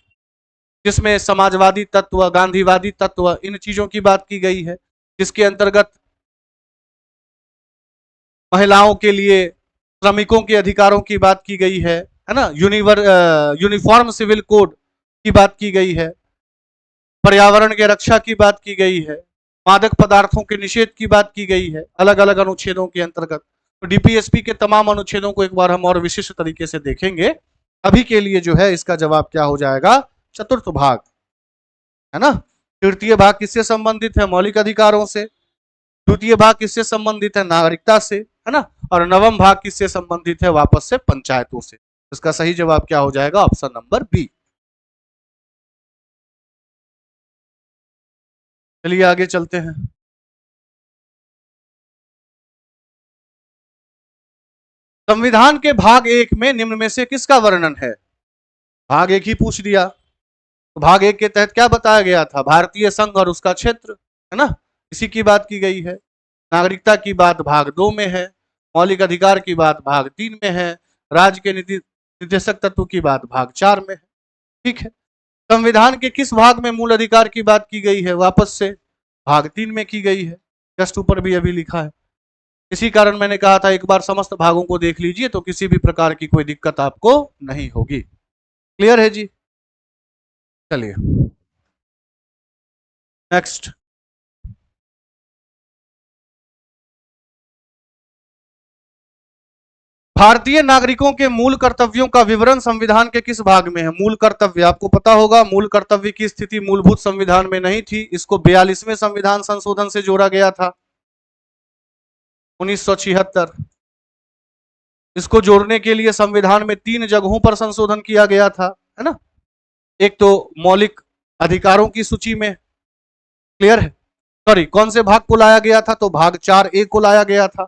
जिसमें समाजवादी तत्व, गांधीवादी तत्व, इन चीजों की बात की गई है, जिसके अंतर्गत महिलाओं के लिए श्रमिकों के अधिकारों की बात की गई है ना, यूनिफॉर्म सिविल कोड की बात की गई है, पर्यावरण के रक्षा की बात की गई है, मादक पदार्थों के निषेध की बात की गई है, अलग अलग अनुच्छेदों के अंतर्गत। तो डीपीएसपी के तमाम अनुच्छेदों को एक बार हम और विशिष्ट तरीके से देखेंगे। अभी के लिए जो है इसका जवाब क्या हो जाएगा? चतुर्थ भाग, है ना। तृतीय भाग किससे संबंधित है? मौलिक अधिकारों से। द्वितीय भाग किससे संबंधित है? नागरिकता से, है ना। और नवम भाग किससे संबंधित है? वापस से पंचायतों से। इसका सही जवाब क्या हो जाएगा? Option number B. चलिए आगे चलते हैं। संविधान के भाग 1 में निम्न में से किसका वर्णन है? भाग 1 ही पूछ दिया, तो भाग 1 के तहत क्या बताया गया था? भारतीय संघ और उसका क्षेत्र, है ना, इसी की बात की गई है। नागरिकता की बात भाग 2 में है, मौलिक अधिकार की बात भाग 3 में है, राज्य के निदेशक तत्व की बात भाग 4 में है। ठीक है, संविधान के किस भाग में मूल अधिकार की बात की गई है? वापस से भाग 3 में की गई है, जस्ट ऊपर भी अभी लिखा है। इसी कारण मैंने कहा था एक बार समस्त भागों को देख लीजिए तो किसी भी प्रकार की कोई दिक्कत आपको नहीं होगी। क्लियर है जी? चलिए नेक्स्ट। भारतीय नागरिकों के मूल कर्तव्यों का विवरण संविधान के किस भाग में है? मूल कर्तव्य आपको पता होगा, मूल कर्तव्य की स्थिति मूलभूत संविधान में नहीं थी, इसको 42वें संविधान संशोधन से जोड़ा गया था 1976। इसको जोड़ने के लिए संविधान में 3 जगहों पर संशोधन किया गया था, है ना। एक तो मौलिक अधिकारों की सूची में, क्लियर है, सॉरी कौन से भाग को लाया गया था? तो भाग 4A को लाया गया था।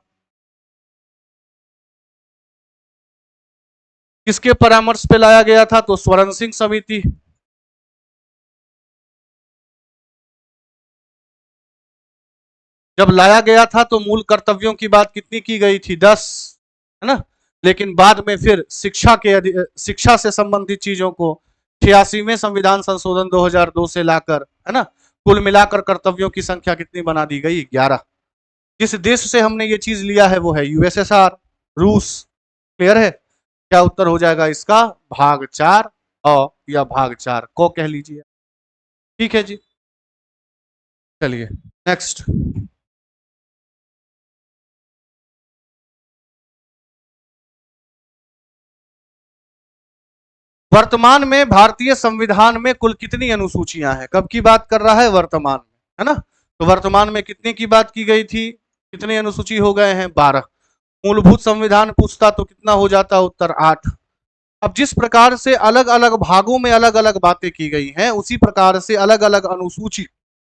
किसके परामर्श पे लाया गया था? तो स्वर्ण सिंह समिति। जब लाया गया था तो मूल कर्तव्यों की बात कितनी की गई थी? 10, है ना। लेकिन बाद में फिर शिक्षा से संबंधित चीजों को 86वें संविधान संशोधन 2002 से लाकर, है ना, कुल मिलाकर कर्तव्यों की संख्या कितनी बना दी गई? 11। जिस देश से हमने ये चीज लिया है वो है यूएसएसआर, रूस। क्लियर है? क्या उत्तर हो जाएगा इसका? भाग 4 या भाग 4 को कह लीजिए। ठीक है जी, चलिए नेक्स्ट। वर्तमान में भारतीय संविधान में कुल कितनी अनुसूचियां हैं? कब की बात कर रहा है? वर्तमान में, है ना। तो वर्तमान में कितने की बात की गई थी? कितने अनुसूची हो गए हैं? 12। मूलभूत संविधान पूछता तो कितना हो जाता? उत्तर 8। अब जिस प्रकार से अलग अलग भागों में अलग अलग बातें की गई हैं, उसी प्रकार से अलग अलग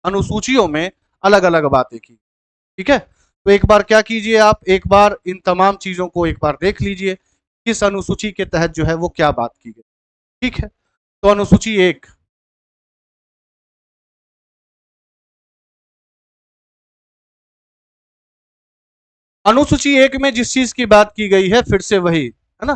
अनुसूचियों में अलग अलग बातें की। ठीक है, तो एक बार क्या कीजिए आप, एक बार इन तमाम चीजों को एक बार देख लीजिए, किस अनुसूची के तहत जो है वो क्या बात की गई। ठीक है, तो अनुसूची 1, अनुसूची 1 में जिस चीज की बात की गई है फिर से वही, है ना,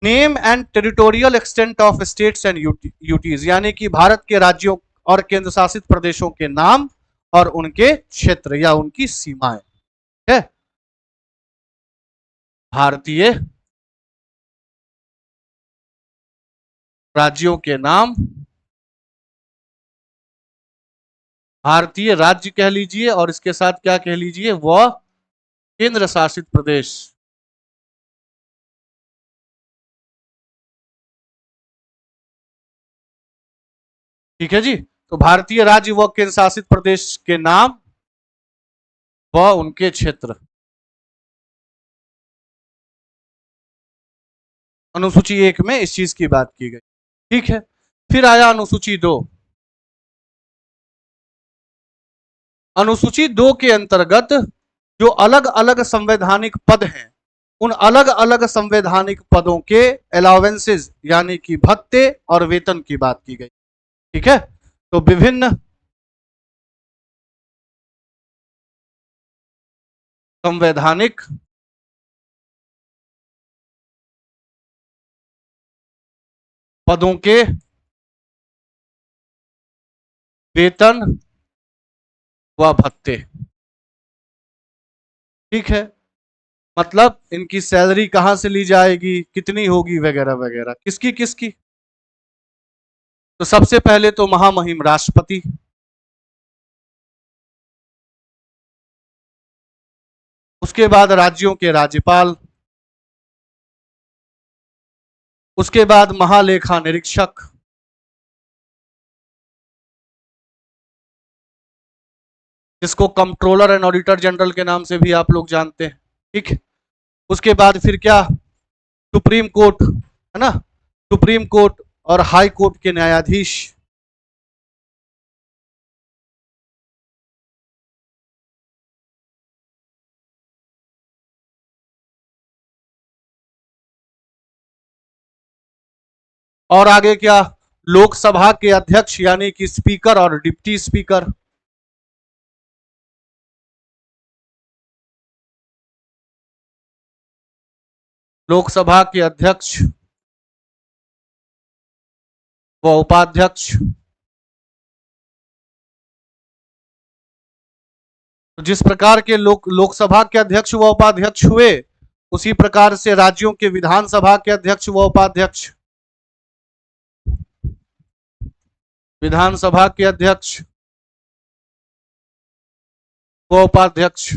name and territorial extent of states and UTs, यानी कि भारत के राज्यों और केंद्र शासित प्रदेशों के नाम और उनके क्षेत्र या उनकी सीमाएं है। भारतीय राज्यों के नाम, भारतीय राज्य कह लीजिए और इसके साथ क्या कह लीजिए? वह केंद्र शासित प्रदेश। ठीक है जी, तो भारतीय राज्य व केंद्र शासित प्रदेश के नाम व उनके क्षेत्र। अनुसूची 1 में इस चीज की बात की गई। ठीक है, फिर आया अनुसूची 2। अनुसूची 2 के अंतर्गत जो अलग अलग संवैधानिक पद हैं, उन अलग अलग संवैधानिक पदों के अलाउंसेस यानी कि भत्ते और वेतन की बात की गई। ठीक है, तो विभिन्न संवैधानिक पदों के वेतन व भत्ते। ठीक है, मतलब इनकी सैलरी कहां से ली जाएगी, कितनी होगी, वगैरह वगैरह। किसकी किसकी? तो सबसे पहले तो महामहिम राष्ट्रपति, उसके बाद राज्यों के राज्यपाल, उसके बाद महालेखा निरीक्षक, जिसको कंट्रोलर एंड ऑडिटर जनरल के नाम से भी आप लोग जानते हैं। ठीक है, उसके बाद फिर क्या? सुप्रीम कोर्ट, है ना, सुप्रीम कोर्ट और हाई कोर्ट के न्यायाधीश। और आगे क्या? लोकसभा के अध्यक्ष यानी कि स्पीकर और डिप्टी स्पीकर। लोकसभा के अध्यक्ष व उपाध्यक्ष। तो जिस प्रकार के लोकसभा के अध्यक्ष व उपाध्यक्ष हुए, उसी प्रकार से राज्यों के विधानसभा के अध्यक्ष व उपाध्यक्ष। विधानसभा के अध्यक्ष व उपाध्यक्ष,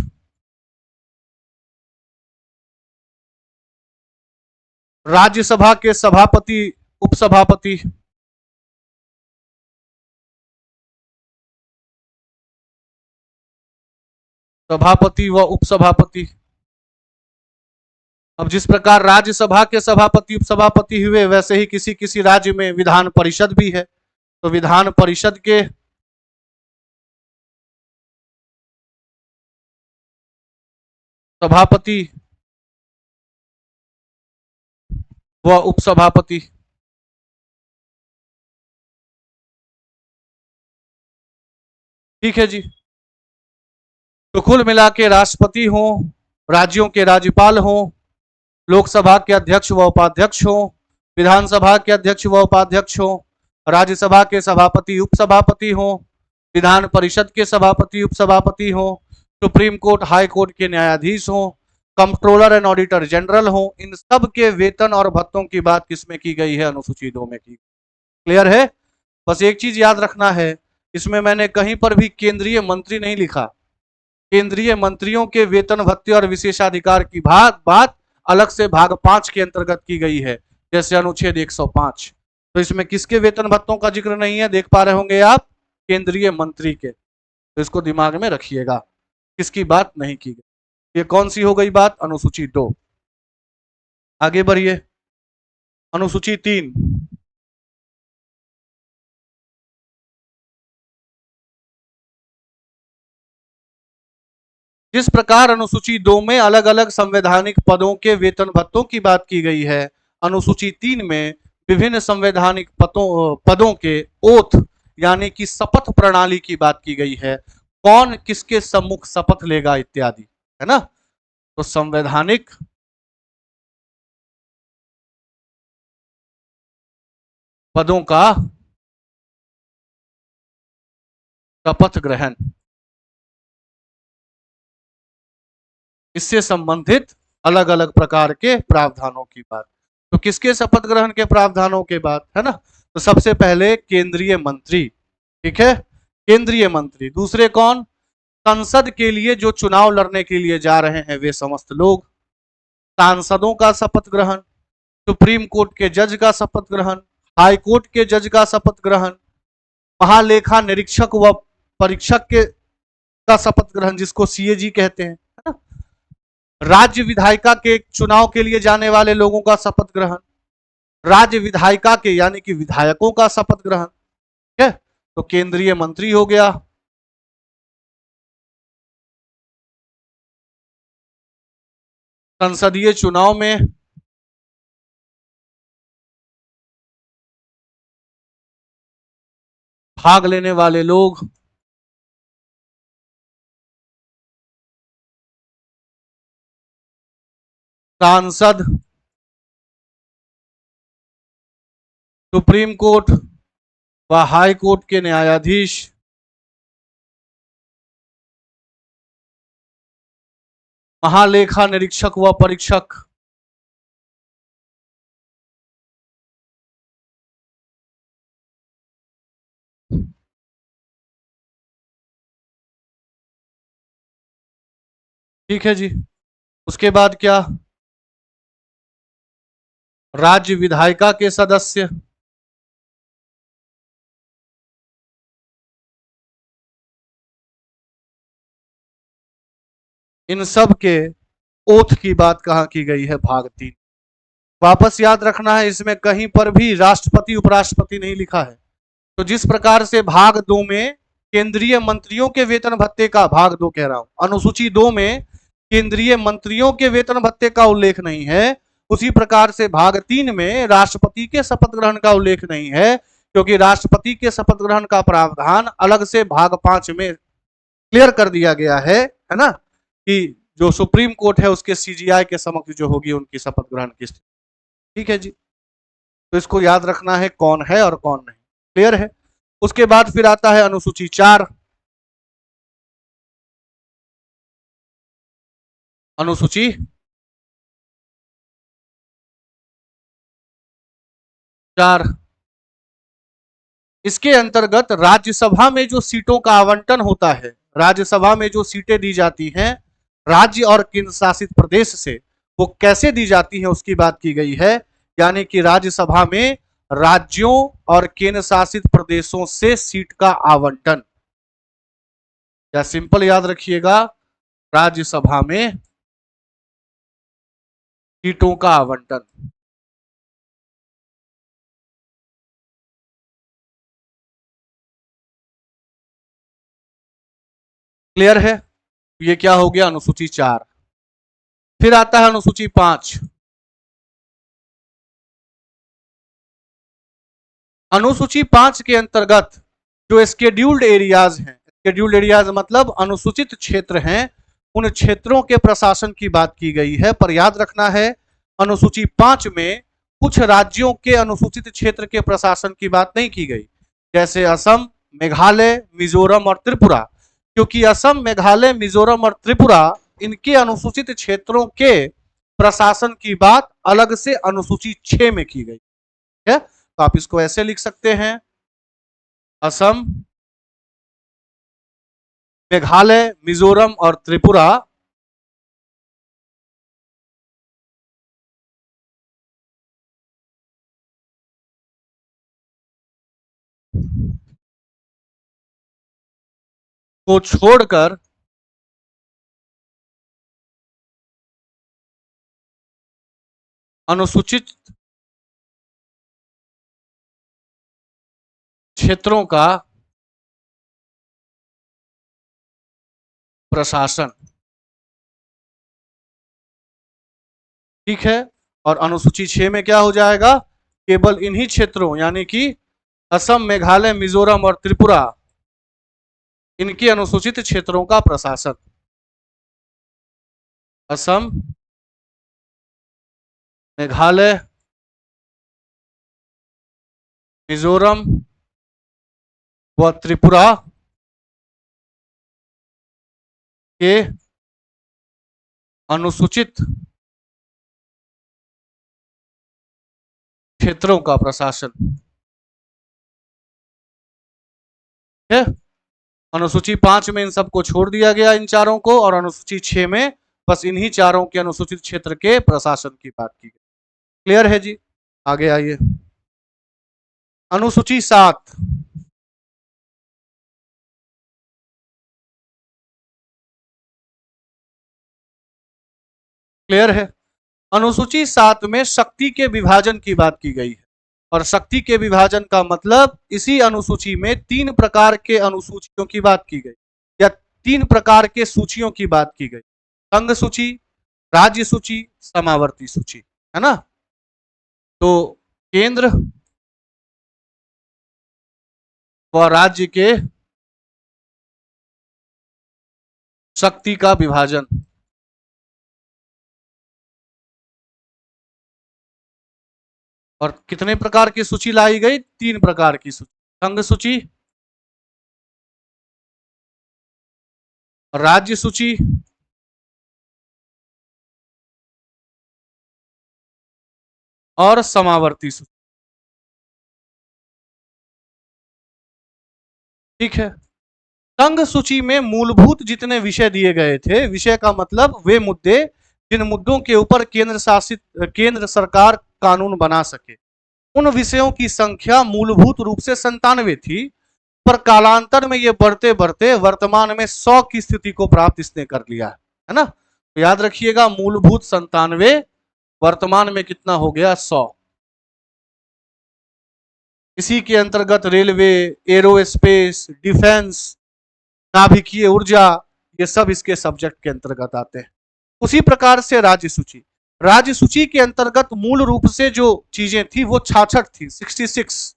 राज्यसभा के सभापति, उपसभापति, सभापति व उपसभापति। अब जिस प्रकार राज्यसभा के सभापति उपसभापति हुए, वैसे ही किसी किसी राज्य में विधान परिषद भी है, तो विधान परिषद के सभापति व उपसभापति। ठीक है जी। तो कुल मिला के राष्ट्रपति हो, राज्यों के राज्यपाल हो, लोकसभा के अध्यक्ष व उपाध्यक्ष हो, विधानसभा के अध्यक्ष व उपाध्यक्ष हो, राज्यसभा के सभापति उपसभापति हो, विधान परिषद के सभापति उपसभापति हो, सुप्रीम कोर्ट हाई कोर्ट के न्यायाधीश हो, कंट्रोलर एंड ऑडिटर जनरल हो, इन सब के वेतन और भत्तों की बात किसमें की गई है? अनुसूची 2 में की। क्लियर है? बस एक चीज याद रखना है, इसमें मैंने कहीं पर भी केंद्रीय मंत्री नहीं लिखा। केंद्रीय मंत्रियों के वेतन भत्ते और विशेषाधिकार की बात अलग से भाग 5 के अंतर्गत की गई है, जैसे अनुच्छेद 105। तो इसमें किसके वेतन भत्तों का जिक्र नहीं है? देख पा रहे होंगे आप, केंद्रीय मंत्री के। तो इसको दिमाग में रखिएगा, किसकी बात नहीं की गई। ये कौन सी हो गई बात? अनुसूची 2। आगे बढ़िए, अनुसूची 3। जिस प्रकार अनुसूची 2 में अलग अलग संवैधानिक पदों के वेतन भत्तों की बात की गई है, अनुसूची 3 में विभिन्न संवैधानिक पदों के ओथ यानी कि शपथ प्रणाली की बात की गई है। कौन किसके सम्मुख शपथ लेगा इत्यादि, है ना? तो संवैधानिक पदों का शपथ ग्रहण, इससे संबंधित अलग अलग प्रकार के प्रावधानों की बात। तो किसके शपथ ग्रहण के प्रावधानों के बात, है ना? तो सबसे पहले केंद्रीय मंत्री, ठीक है, केंद्रीय मंत्री। दूसरे कौन? संसद के लिए जो चुनाव लड़ने के लिए जा रहे हैं वे समस्त लोग। सांसदों का शपथ ग्रहण, सुप्रीम कोर्ट के जज का शपथ ग्रहण, हाई कोर्ट के जज का शपथ ग्रहण, महालेखा निरीक्षक व परीक्षक के का शपथ ग्रहण, जिसको सीएजी कहते हैं, है ना? राज्य विधायिका के चुनाव के लिए जाने वाले लोगों का शपथ ग्रहण, राज्य विधायिका के यानी कि विधायकों का शपथ ग्रहण, ठीक है? तो केंद्रीय मंत्री हो गया। संसदीय चुनाव में भाग लेने वाले लोग, सांसद, सुप्रीम कोर्ट व हाई कोर्ट के न्यायाधीश, महालेखा निरीक्षक व परीक्षक, ठीक है जी। उसके बाद क्या? राज्य विधायिका के सदस्य, इन सब के ओथ की बात कहां की गई है? भाग 3। वापस याद रखना है, इसमें कहीं पर भी राष्ट्रपति उपराष्ट्रपति नहीं लिखा है। तो जिस प्रकार से भाग 2 में केंद्रीय मंत्रियों के वेतन भत्ते का, भाग 2 कह रहा हूं, अनुसूची 2 में केंद्रीय मंत्रियों के वेतन भत्ते का उल्लेख नहीं है, उसी प्रकार से भाग 3 में राष्ट्रपति के शपथ ग्रहण का उल्लेख नहीं है, क्योंकि राष्ट्रपति के शपथ ग्रहण का प्रावधान अलग से भाग 5 में क्लियर कर दिया गया है ना, कि जो सुप्रीम कोर्ट है उसके सीजीआई के समक्ष जो होगी उनकी शपथ ग्रहण की। ठीक है जी। तो इसको याद रखना है कौन है और कौन नहीं। क्लियर है? उसके बाद फिर आता है अनुसूची 4। अनुसूची 4 इसके अंतर्गत राज्यसभा में जो सीटों का आवंटन होता है, राज्यसभा में जो सीटें दी जाती हैं राज्य और केंद्र शासित प्रदेश से, वो कैसे दी जाती है उसकी बात की गई है। यानी कि राज्यसभा में राज्यों और केंद्र शासित प्रदेशों से सीट का आवंटन, या सिंपल याद रखिएगा, राज्यसभा में सीटों का आवंटन। क्लियर है? ये क्या हो गया? अनुसूची 4। फिर आता है अनुसूची 5। अनुसूची 5 के अंतर्गत जो स्केड्यूल्ड एरियाज हैं, स्केड्यूल्ड एरियाज मतलब अनुसूचित क्षेत्र हैं, उन क्षेत्रों के प्रशासन की बात की गई है। पर याद रखना है, अनुसूची 5 में कुछ राज्यों के अनुसूचित क्षेत्र के प्रशासन की बात नहीं की गई, जैसे असम, मेघालय, मिजोरम और त्रिपुरा, क्योंकि असम, मेघालय, मिजोरम और त्रिपुरा, इनके अनुसूचित क्षेत्रों के प्रशासन की बात अलग से अनुसूची 6 में की गई है। तो आप इसको ऐसे लिख सकते हैं, असम, मेघालय, मिजोरम और त्रिपुरा को छोड़कर अनुसूचित क्षेत्रों का प्रशासन, ठीक है। और अनुसूची 6 में क्या हो जाएगा? केवल इन्हीं क्षेत्रों यानी कि असम, मेघालय, मिजोरम और त्रिपुरा, इनके अनुसूचित क्षेत्रों का प्रशासन। असम, मेघालय, मिजोरम व त्रिपुरा के अनुसूचित क्षेत्रों का प्रशासन है। अनुसूची 5 में इन सबको छोड़ दिया गया, इन चारों को, और अनुसूची 6 में बस इन्हीं चारों के अनुसूचित क्षेत्र के प्रशासन की बात की गई। क्लियर है जी? आगे आइए, अनुसूची 7। क्लियर है? अनुसूची 7 में शक्ति के विभाजन की बात की गई है, और शक्ति के विभाजन का मतलब इसी अनुसूची में 3 प्रकार के अनुसूचियों की बात की गई, या 3 प्रकार के सूचियों की बात की गई, संघ सूची, राज्य सूची, समावर्ती सूची, है ना। तो केंद्र व राज्य के शक्ति का विभाजन, और कितने प्रकार की सूची लाई गई? 3 प्रकार की सूची, संघ सूची, राज्य सूची और समावर्ती सूची, ठीक है। संघ सूची में मूलभूत जितने विषय दिए गए थे, विषय का मतलब वे मुद्दे जिन मुद्दों के ऊपर केंद्र सरकार कानून बना सके, उन विषयों की संख्या मूलभूत रूप से 97 थी, पर कालांतर में ये बढ़ते बढ़ते वर्तमान में 100 की स्थिति को प्राप्त इसने कर लिया है ना। तो याद रखिएगा, मूलभूत 97, वर्तमान में कितना हो गया? 100। इसी के अंतर्गत रेलवे, एरोस्पेस, डिफेंस, नाभिकीय ऊर्जा, ये सब इसके सब्जेक्ट के अंतर्गत आते हैं। उसी प्रकार से राज्य सूची, राज्य सूची के अंतर्गत मूल रूप से जो चीजें थी वो 66 थी, 66,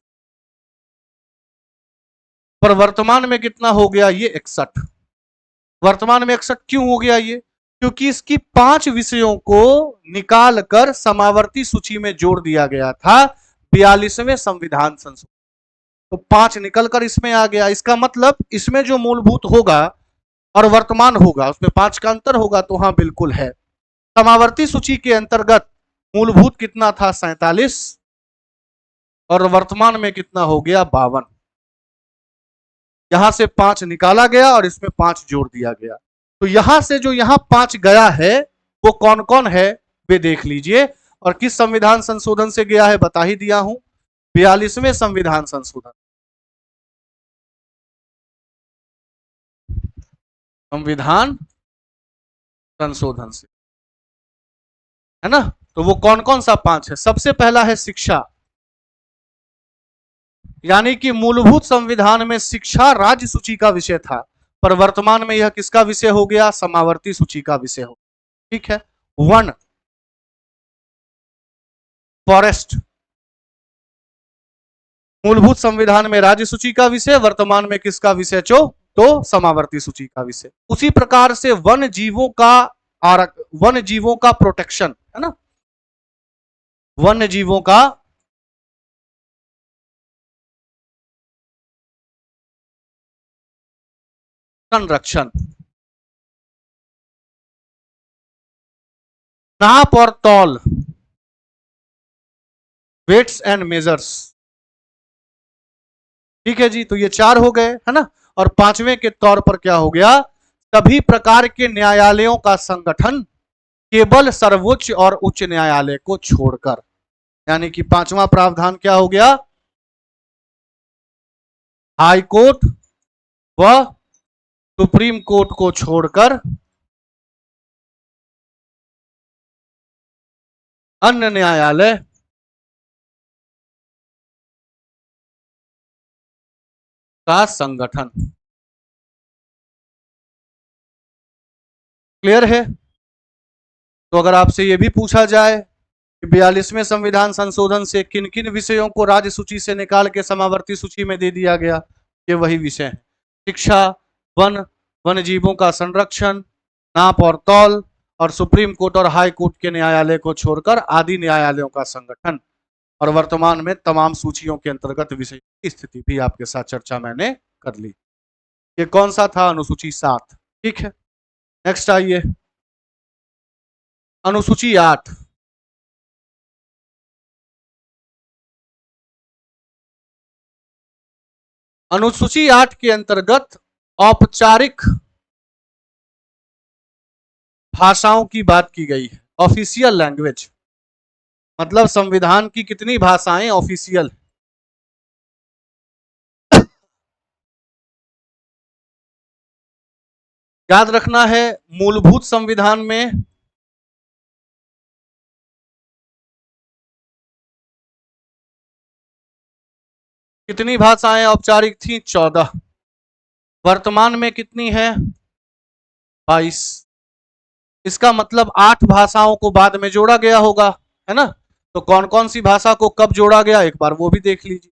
पर वर्तमान में कितना हो गया? ये 61। वर्तमान में 61 क्यों हो गया ये? क्योंकि इसकी 5 विषयों को निकाल कर समावर्ती सूची में जोड़ दिया गया था 42वें संविधान संशोधन, तो 5 निकल कर इसमें आ गया। इसका मतलब इसमें जो मूलभूत होगा और वर्तमान होगा उसमें 5 का अंतर होगा, तो हाँ बिल्कुल है। समावर्ती सूची के अंतर्गत मूलभूत कितना था? 47, और वर्तमान में कितना हो गया? 52। यहां से 5 निकाला गया और इसमें 5 जोड़ दिया गया। तो यहां से जो यहां 5 गया है वो कौन कौन है वे देख लीजिए। और किस संविधान संशोधन से गया है बता ही दिया हूं, 42वें संविधान संशोधन, संविधान संशोधन से, है ना। तो वो कौन कौन सा 5 है? सबसे पहला है शिक्षा, यानी कि मूलभूत संविधान में शिक्षा राज्य सूची का विषय था, पर वर्तमान में यह किसका विषय हो गया? समावर्ती सूची का विषय हो। ठीक है। वन, फॉरेस्ट, मूलभूत संविधान में राज्य सूची का विषय, वर्तमान में किसका विषय तो समावर्ती सूची का विषय। उसी प्रकार से वन जीवों का वन जीवों का प्रोटेक्शन, है ना, वन जीवों का संरक्षण, नाप और तौल, वेट्स एंड मेजर्स। ठीक है जी, तो ये 4 हो गए, है ना। और 5वें के तौर पर क्या हो गया? सभी प्रकार के न्यायालयों का संगठन केवल सर्वोच्च और उच्च न्यायालय को छोड़कर, यानी कि 5वां प्रावधान क्या हो गया? हाई कोर्ट व सुप्रीम कोर्ट को छोड़कर अन्य न्यायालय का संगठन। क्लियर है? तो अगर आपसे यह भी पूछा जाए कि 42वें संविधान संशोधन से किन किन विषयों को राज्य सूची से निकाल के समावर्ती सूची में दे दिया गया, ये वही विषय है। शिक्षा, वन, वन जीवों का संरक्षण, नाप और तौल, और सुप्रीम कोर्ट और हाई कोर्ट के न्यायालय को छोड़कर आदि न्यायालयों का संगठन। और वर्तमान में तमाम सूचियों के अंतर्गत विषय की स्थिति भी आपके साथ चर्चा मैंने कर ली। ये कौन सा था? अनुसूची 7। ठीक है, नेक्स्ट आइए, अनुसूची 8। अनुसूची 8 के अंतर्गत औपचारिक भाषाओं की बात की गई है। ऑफिशियल लैंग्वेज मतलब संविधान की कितनी भाषाएं ऑफिशियल? याद रखना है, मूलभूत संविधान में कितनी भाषाएं औपचारिक थी? 14। वर्तमान में कितनी है? 22। इसका मतलब 8 भाषाओं को बाद में जोड़ा गया होगा, है ना। तो कौन कौन सी भाषा को कब जोड़ा गया एक बार वो भी देख लीजिए।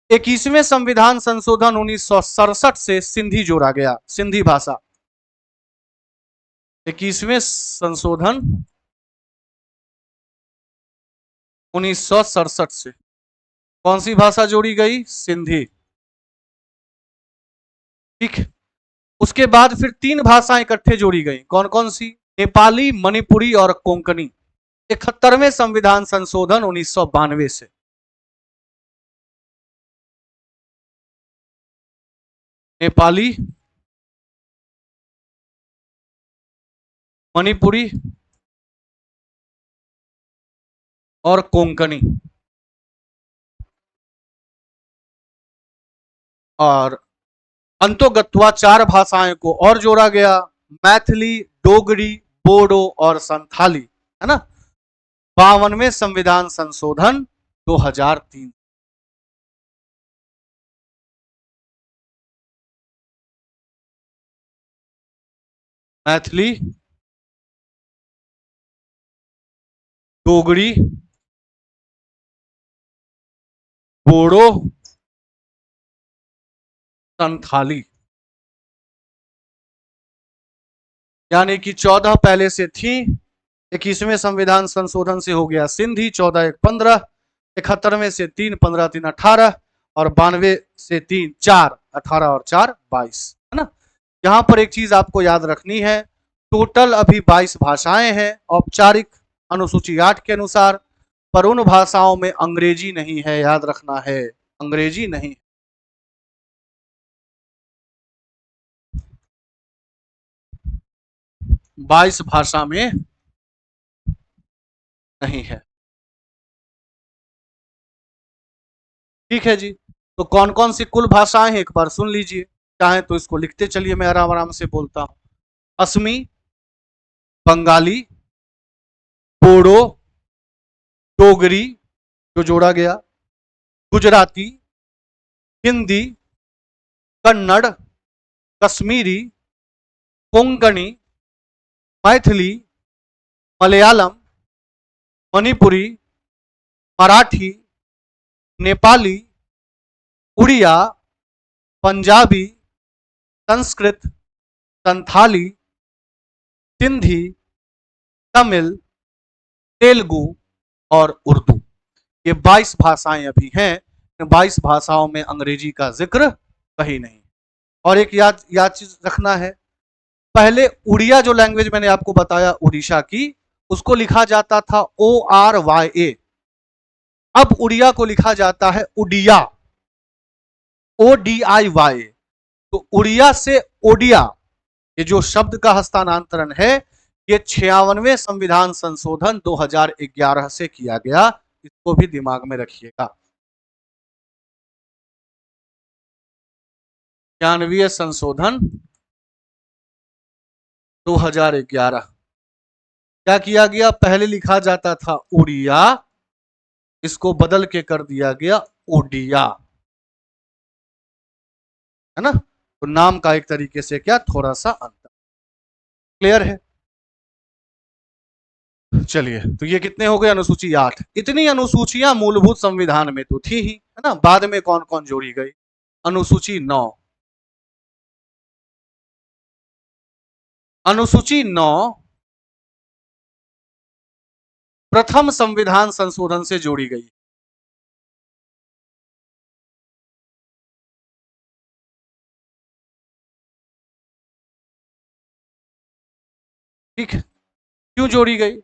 21वें संविधान संशोधन 1967 से सिंधी जोड़ा गया, सिंधी भाषा। 21वें संशोधन 1967 से कौन सी भाषा जोड़ी गई? सिंधी। ठीक है। उसके बाद फिर 3 भाषाएं इकट्ठे जोड़ी गई, कौन कौन सी? नेपाली, मणिपुरी और कोंकणी। 71वें संविधान संशोधन 1992 से। नेपाली, मणिपुरी और कोंकणी। और अंतोगत्वा 4 भाषाएं को और जोड़ा गया, मैथिली, डोगरी, बोडो और संथाली, है ना। 52वें संविधान संशोधन 2003। मैथिली, डोगरी, बोडो, संथाली, यानी कि 14 पहले से थी। 21वें संविधान संशोधन से हो गया सिंधी, 14 1 15, 71वें से 3 15 3 18, और 92 से 3 4 18 और 4 22, है ना। यहां पर एक चीज आपको याद रखनी है, टोटल अभी 22 भाषाएं हैं औपचारिक अनुसूची 8 के अनुसार, पर उन भाषाओं में अंग्रेजी नहीं है, याद रखना है, अंग्रेजी नहीं। 22 भाषा में नहीं है। ठीक है जी। तो कौन कौन सी कुल भाषाएं हैं एक बार सुन लीजिए, चाहे तो इसको लिखते चलिए, मैं आराम आराम से बोलता हूं। असमी, बंगाली, बोडो, डोगरी जो जोड़ा गया, गुजराती, हिंदी, कन्नड़, कश्मीरी, कोंकणी, मैथिली, मलयालम, मणिपुरी, मराठी, नेपाली, उड़िया, पंजाबी, संस्कृत, संथाली, सिंधी, तमिल, तेलुगु और उर्दू। ये 22 भाषाएं अभी हैं। इन 22 भाषाओं में अंग्रेजी का जिक्र कहीं नहीं। और एक याद याद चीज रखना है, पहले उड़िया जो लैंग्वेज मैंने आपको बताया उड़ीसा की, उसको लिखा जाता था ORYA। अब उड़िया को लिखा जाता है उड़िया, ODIY। तो उड़िया से ओडिया, ये जो शब्द का हस्तांतरण है, ये 96वें संविधान संशोधन 2011 से किया गया। इसको भी दिमाग में रखिएगा। 96वें संशोधन 2011। क्या किया गया, पहले लिखा जाता था उड़िया, इसको बदल के कर दिया गया ओडिया, है ना। तो नाम का एक तरीके से क्या थोड़ा सा अंतर। क्लियर है। चलिए, तो ये कितने हो गए, अनुसूची 8। इतनी अनुसूचियां मूलभूत संविधान में तो थी ही, है ना। बाद में कौन कौन जोड़ी गई, अनुसूची 9। अनुसूची 9 प्रथम संविधान संशोधन से जोड़ी गई। ठीक है, क्यों जोड़ी गई,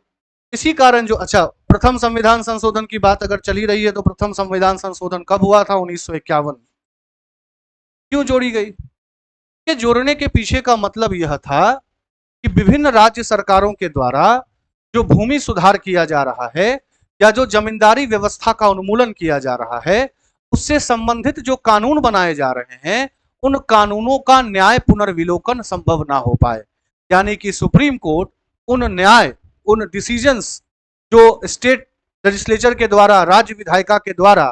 इसी कारण जो, अच्छा, प्रथम संविधान संशोधन की बात अगर चली रही है, तो प्रथम संविधान संशोधन कब हुआ था, 1951। क्यों जोड़ी गई, ये जोड़ने के पीछे का मतलब यह था कि विभिन्न राज्य सरकारों के द्वारा जो भूमि सुधार किया जा रहा है, या जो जमींदारी व्यवस्था का उन्मूलन किया जा रहा है, उससे संबंधित जो कानून बनाए जा रहे हैं, उन कानूनों का न्याय पुनर्विलोकन संभव ना हो पाए। यानी कि सुप्रीम कोर्ट उन न्याय, उन डिसीजंस जो स्टेट लेजिस्लेचर के द्वारा, राज्य विधायिका के द्वारा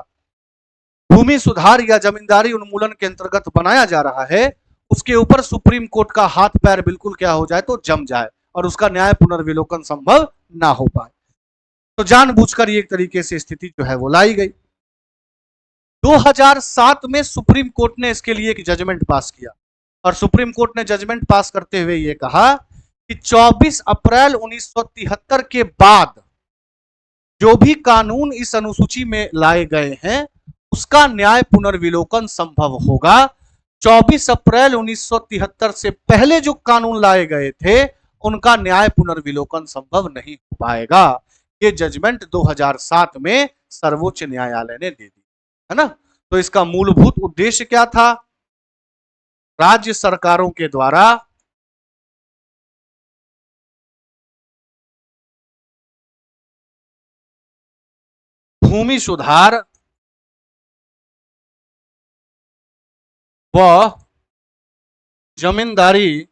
भूमि सुधार या जमींदारी उन्मूलन के अंतर्गत बनाया जा रहा है, उसके ऊपर सुप्रीम कोर्ट का हाथ पैर बिल्कुल क्या हो जाए, तो जम जाए, और उसका न्याय पुनर्विलोकन संभव ना हो पाए। तो जानबूझकर ये एक तरीके से स्थिति जो है वो लाई गई। 2007 में सुप्रीम कोर्ट ने इसके लिए एक जजमेंट पास किया, और सुप्रीम कोर्ट ने जजमेंट पास करते हुए ये कहा कि 24 अप्रैल 1973 के बाद जो भी कानून इस अनुसूची में लाए गए हैं, उसका न्याय पुनर्विलोकन संभव होगा। 24 अप्रैल 1973 से पहले जो कानून लाए गए थे, उनका न्याय पुनर्विलोकन संभव नहीं हो पाएगा। ये जजमेंट 2007 में सर्वोच्च न्यायालय ने दे दी, है ना। तो इसका मूलभूत उद्देश्य क्या था, राज्य सरकारों के द्वारा भूमि सुधार व जमींदारी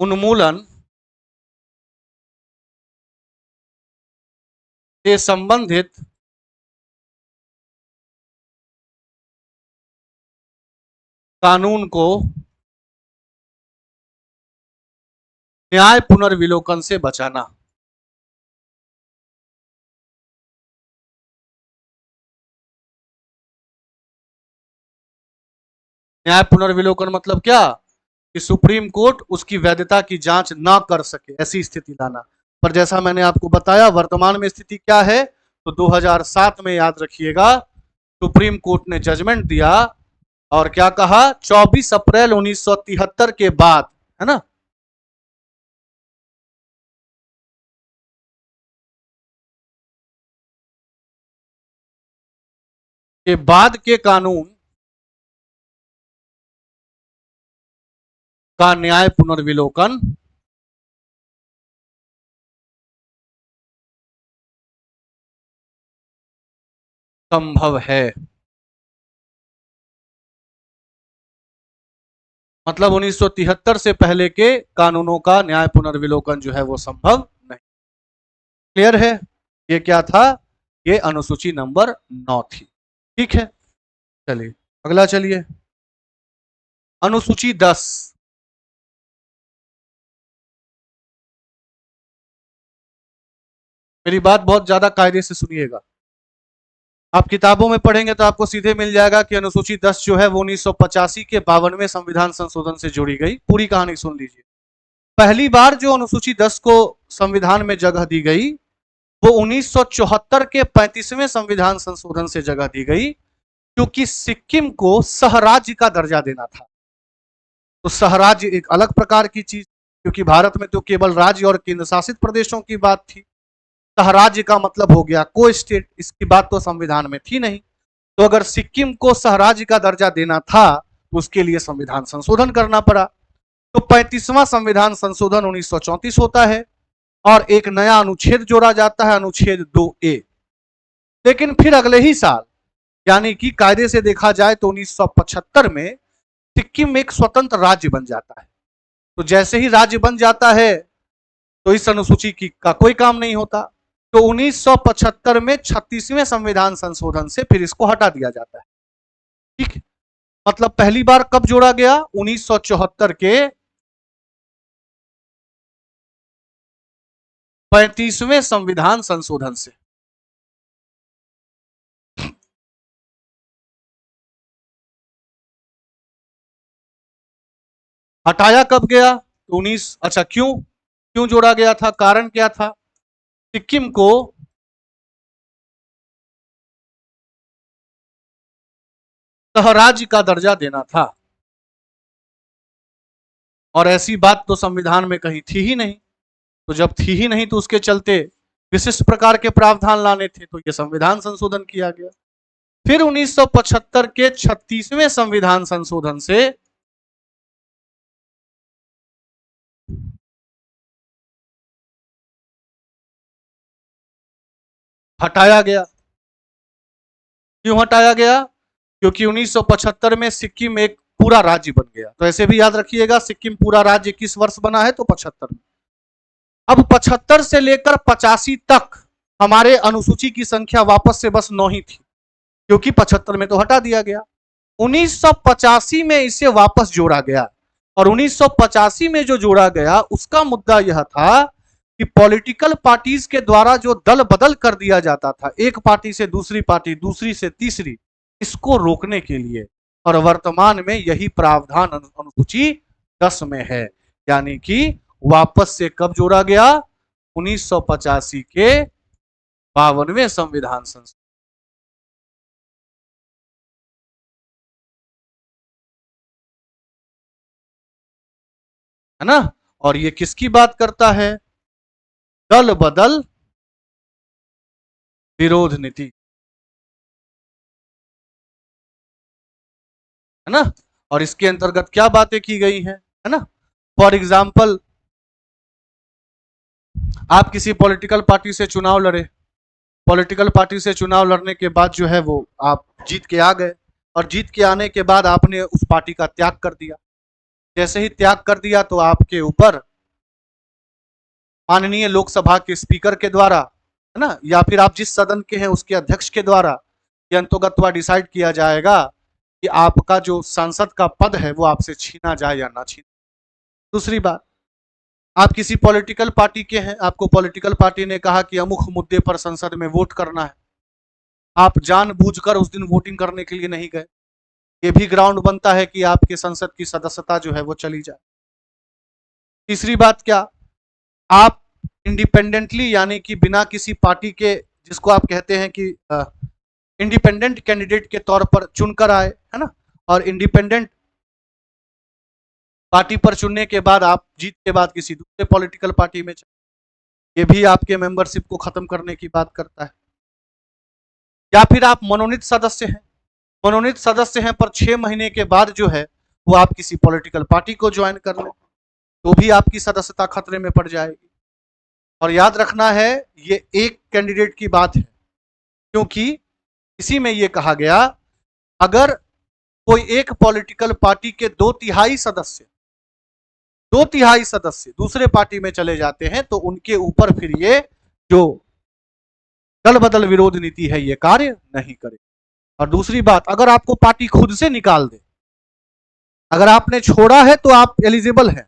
उन्मूलन से संबंधित कानून को न्याय पुनर्विलोकन से बचाना। न्याय पुनर्विलोकन मतलब क्या, कि सुप्रीम कोर्ट उसकी वैधता की जांच ना कर सके, ऐसी स्थिति लाना। पर जैसा मैंने आपको बताया, वर्तमान में स्थिति क्या है, तो 2007 में याद रखिएगा, सुप्रीम कोर्ट ने जजमेंट दिया और क्या कहा, 24 अप्रैल 1973 के बाद, है ना, के बाद के कानून का न्याय पुनर्विलोकन संभव है। मतलब 1973 से पहले के कानूनों का न्याय पुनर्विलोकन जो है वो संभव नहीं। क्लियर है? ये क्या था? ये अनुसूची नंबर 9 थी। ठीक है, चलिए अगला चलिए, अनुसूची 10। मेरी बात बहुत ज्यादा कायदे से सुनिएगा। आप किताबों में पढ़ेंगे तो आपको सीधे मिल जाएगा कि अनुसूची 10 जो है वो 1985 के 52वें संविधान संशोधन से जोड़ी गई। पूरी कहानी सुन लीजिए। पहली बार जो अनुसूची 10 को संविधान में जगह दी गई वो 1974 के 35वें संविधान संशोधन से जगह दी गई, क्योंकि सिक्किम को सहराज्य का दर्जा देना था। तो सहराज्य एक अलग प्रकार की चीज, क्योंकि भारत में तो केवल राज्य और केंद्र शासित प्रदेशों की बात थी। सहराज्य का मतलब हो गया को स्टेट, इसकी बात तो संविधान में थी नहीं। तो अगर सिक्किम को सहराज्य का दर्जा देना था तो उसके लिए संविधान संशोधन करना पड़ा। तो 35वां संविधान संशोधन 1934 होता है और एक नया अनुच्छेद जोड़ा जाता है, अनुच्छेद 2A। लेकिन फिर अगले ही साल, यानी कि कायदे से देखा जाए तो 1975 में सिक्किम एक स्वतंत्र राज्य बन जाता है। तो जैसे ही राज्य बन जाता है तो इस अनुसूची का कोई काम नहीं होता। तो 1975 में 36वें संविधान संशोधन से फिर इसको हटा दिया जाता है। ठीक, मतलब पहली बार कब जोड़ा गया? 1974 के 35वें संविधान संशोधन से। हटाया कब गया? तो 19, अच्छा क्यों क्यों जोड़ा गया था? कारण क्या था? सिक्किम को सहराज्य का दर्जा देना था, और ऐसी बात तो संविधान में कहीं थी ही नहीं। तो जब थी ही नहीं तो उसके चलते विशिष्ट प्रकार के प्रावधान लाने थे, तो यह संविधान संशोधन किया गया। फिर 1975 के 36वें संविधान संशोधन से हटाया गया। क्यों हटाया गया? क्योंकि 1975 में सिक्किम एक पूरा राज्य बन गया। तो ऐसे भी याद रखिएगा, सिक्किम पूरा राज्य किस वर्ष बना है? तो 75 में। अब 75 से लेकर 85 तक हमारे अनुसूची की संख्या वापस से बस 9 ही थी, क्योंकि 75 में तो हटा दिया गया। 1985 में इसे वापस जोड़ा गया, और 1985 में जो जोड़ा गया उसका मुद्दा यह था कि पॉलिटिकल पार्टीज के द्वारा जो दल बदल कर दिया जाता था, एक पार्टी से दूसरी पार्टी, दूसरी से तीसरी, इसको रोकने के लिए। और वर्तमान में यही प्रावधान अनुसूची 10 में है। यानी कि वापस से कब जोड़ा गया? 1985 के 52वें संविधान संशोधन, है ना। और ये किसकी बात करता है? दल बदल विरोध नीति, है ना। और इसके अंतर्गत क्या बातें की गई हैं, है ना। फॉर एग्जाम्पल, आप किसी पॉलिटिकल पार्टी से चुनाव लड़े, पॉलिटिकल पार्टी से चुनाव लड़ने के बाद जो है वो आप जीत के आ गए, और जीत के आने के बाद आपने उस पार्टी का त्याग कर दिया। जैसे ही त्याग कर दिया तो आपके ऊपर माननीय लोकसभा के स्पीकर के द्वारा, है ना, या फिर आप जिस सदन के हैं उसके अध्यक्ष के द्वारा ये अंतोगत्वा डिसाइड किया जाएगा कि आपका जो सांसद का पद है वो आपसे छीना जाए या ना छीना। दूसरी बात, आप किसी पॉलिटिकल पार्टी के हैं, आपको पॉलिटिकल पार्टी ने कहा कि अमुक मुद्दे पर संसद में वोट करना है, आप जानबूझकर उस दिन वोटिंग करने के लिए नहीं गए, ये भी ग्राउंड बनता है कि आपके संसद की सदस्यता जो है वो चली जाए। तीसरी बात क्या, आप इंडिपेंडेंटली, यानी कि बिना किसी पार्टी के, जिसको आप कहते हैं कि इंडिपेंडेंट कैंडिडेट के तौर पर चुनकर आए, है ना, और इंडिपेंडेंट पार्टी पर चुनने के बाद आप जीत के बाद किसी दूसरे पॉलिटिकल पार्टी में चले, ये भी आपके मेंबरशिप को खत्म करने की बात करता है। या फिर आप मनोनीत सदस्य हैं, मनोनीत सदस्य हैं पर 6 महीने के बाद जो है वो आप किसी पॉलिटिकल पार्टी को ज्वाइन कर लें तो भी आपकी सदस्यता खतरे में पड़ जाएगी। और याद रखना है ये एक कैंडिडेट की बात है, क्योंकि इसी में ये कहा गया अगर कोई एक पॉलिटिकल पार्टी के 2/3 सदस्य दूसरे पार्टी में चले जाते हैं तो उनके ऊपर फिर ये जो दल बदल विरोध नीति है ये कार्य नहीं करे। और दूसरी बात, अगर आपको पार्टी खुद से निकाल दे, अगर आपने छोड़ा है तो आप एलिजिबल हैं,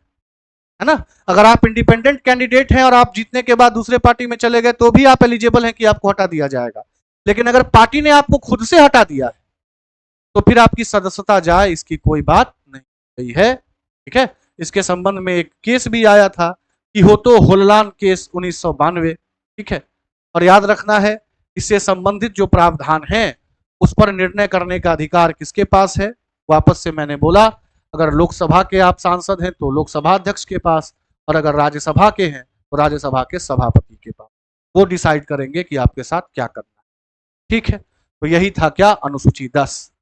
है ना। अगर आप इंडिपेंडेंट कैंडिडेट हैं और आप जीतने के बाद दूसरे पार्टी में चले गए तो भी आप एलिजिबल हैं कि आपको हटा दिया जाएगा। लेकिन अगर पार्टी ने आपको खुद से हटा दिया है तो फिर आपकी सदस्यता जाए, इसकी कोई बात नहीं गई है। ठीक है, इसके संबंध में एक केस भी आया था कि हो तो होललान केस 1992। ठीक है, और याद रखना है इससे संबंधित जो प्रावधान है उस पर निर्णय करने का अधिकार किसके पास है। वापस से मैंने बोला, अगर लोकसभा के आप सांसद हैं तो लोकसभा अध्यक्ष के पास, और अगर राज्यसभा के हैं तो राज्यसभा के सभापति के पास। वो डिसाइड करेंगे कि आपके साथ क्या करना है। ठीक है, तो यही था क्या, अनुसूची 10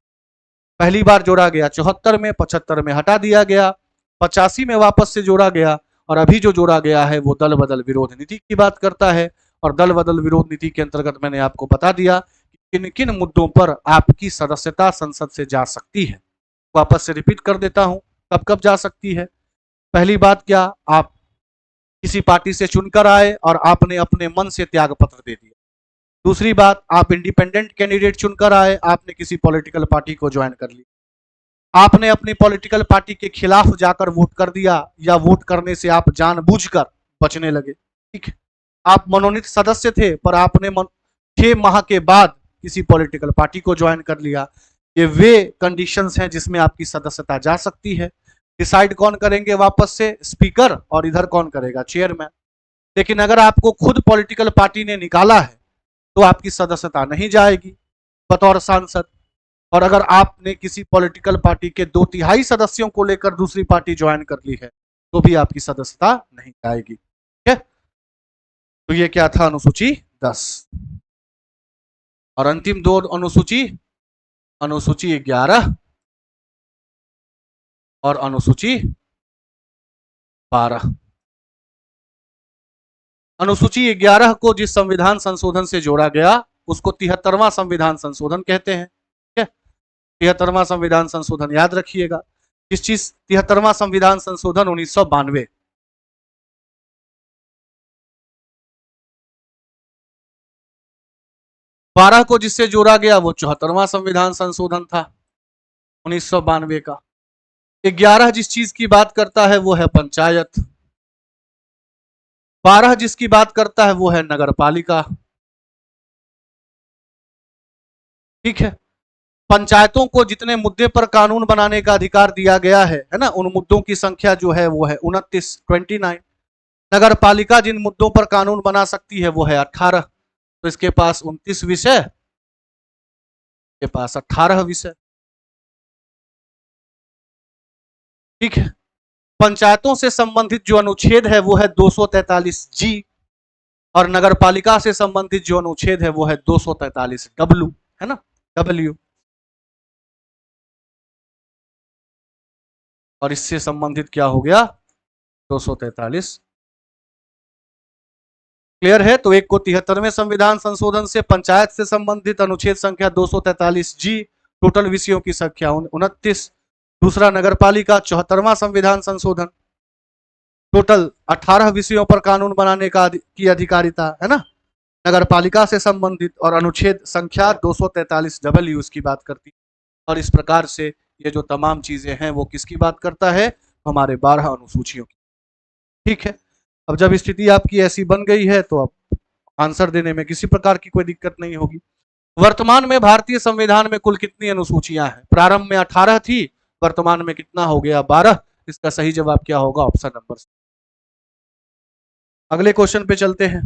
पहली बार जोड़ा गया 74 में, 75 में हटा दिया गया, 85 में वापस से जोड़ा गया, और अभी जो जोड़ा गया है वो दल बदल विरोध नीति की बात करता है। और दल बदल विरोध नीति के अंतर्गत मैंने आपको बता दिया कि किन किन मुद्दों पर आपकी सदस्यता संसद से जा सकती है। वापस से रिपीट कर देता हूं, कब कब जा सकती है। पहली बात क्या, आप किसी पार्टी से चुनकर आए और आपने अपने मन से त्याग पत्र दे दिया। दूसरी बात, आप इंडिपेंडेंट कैंडिडेट चुनकर आए, आपने किसी पॉलिटिकल पार्टी को ज्वाइन कर लिया, आपने अपनी पॉलिटिकल पार्टी के खिलाफ जाकर वोट कर दिया, या वोट करने से आप जानबूझकर बचने लगे। ठीक है, आप मनोनीत सदस्य थे पर आपने 6 माह के बाद किसी पॉलिटिकल पार्टी को ज्वाइन कर लिया। ये वे कंडीशंस हैं जिसमें आपकी सदस्यता जा सकती है। डिसाइड कौन करेंगे, वापस से स्पीकर, और इधर कौन करेगा, चेयरमैन। लेकिन अगर आपको खुद पॉलिटिकल पार्टी ने निकाला है तो आपकी सदस्यता नहीं जाएगी बतौर सांसद। और अगर आपने किसी पॉलिटिकल पार्टी के 2/3 सदस्यों को लेकर दूसरी पार्टी ज्वाइन कर ली है तो भी आपकी सदस्यता नहीं जाएगी। ठीक है, तो ये क्या था, अनुसूची 10। और अंतिम 2 अनुसूची, अनुसूची 11 और अनुसूची 12। अनुसूची 11 को जिस संविधान संशोधन से जोड़ा गया उसको 73वां संविधान संशोधन कहते हैं। ठीक है, 73वां संविधान संशोधन याद रखिएगा। किस चीज, 73वां संविधान संशोधन 1992। 12 को जिससे जोड़ा गया वो 74वां संविधान संशोधन था 1992 का। 11 जिस चीज की बात करता है वो है पंचायत, 12 जिसकी बात करता है वो है नगर पालिका। ठीक है, पंचायतों को जितने मुद्दे पर कानून बनाने का अधिकार दिया गया है ना, उन मुद्दों की संख्या जो है वो है 29। नगर पालिका जिन मुद्दों पर कानून बना सकती है वो है 18। तो इसके पास 29 विषय, के पास 18 विषय। ठीक है, पंचायतों से संबंधित जो अनुच्छेद है वो है 243 जी, और नगर पालिका से संबंधित जो अनुच्छेद है वो है 243 डब्ल्यू, है ना, डब्ल्यू। और इससे संबंधित क्या हो गया, 243। क्लियर है। तो एक को 73वें संविधान संशोधन से पंचायत से संबंधित अनुच्छेद संख्या 243 जी, टोटल विषयों की संख्या 29। दूसरा नगर पालिका 74वां संविधान संशोधन, टोटल 18 विषयों पर कानून बनाने की अधिकारिता, है ना, नगर पालिका से संबंधित, और अनुच्छेद संख्या 243 डब्ल्यू की बात करती है। और इस प्रकार से ये जो तमाम चीजें हैं वो किसकी बात करता है, हमारे 12 अनुसूचियों की। ठीक है, अब जब स्थिति आपकी ऐसी बन गई है तो अब आंसर देने में किसी प्रकार की कोई दिक्कत नहीं होगी। वर्तमान में भारतीय संविधान में कुल कितनी अनुसूचियां हैं, प्रारंभ में 18 थी, वर्तमान में कितना हो गया, 12। इसका सही जवाब क्या होगा, ऑप्शन नंबर। अगले क्वेश्चन पे चलते हैं।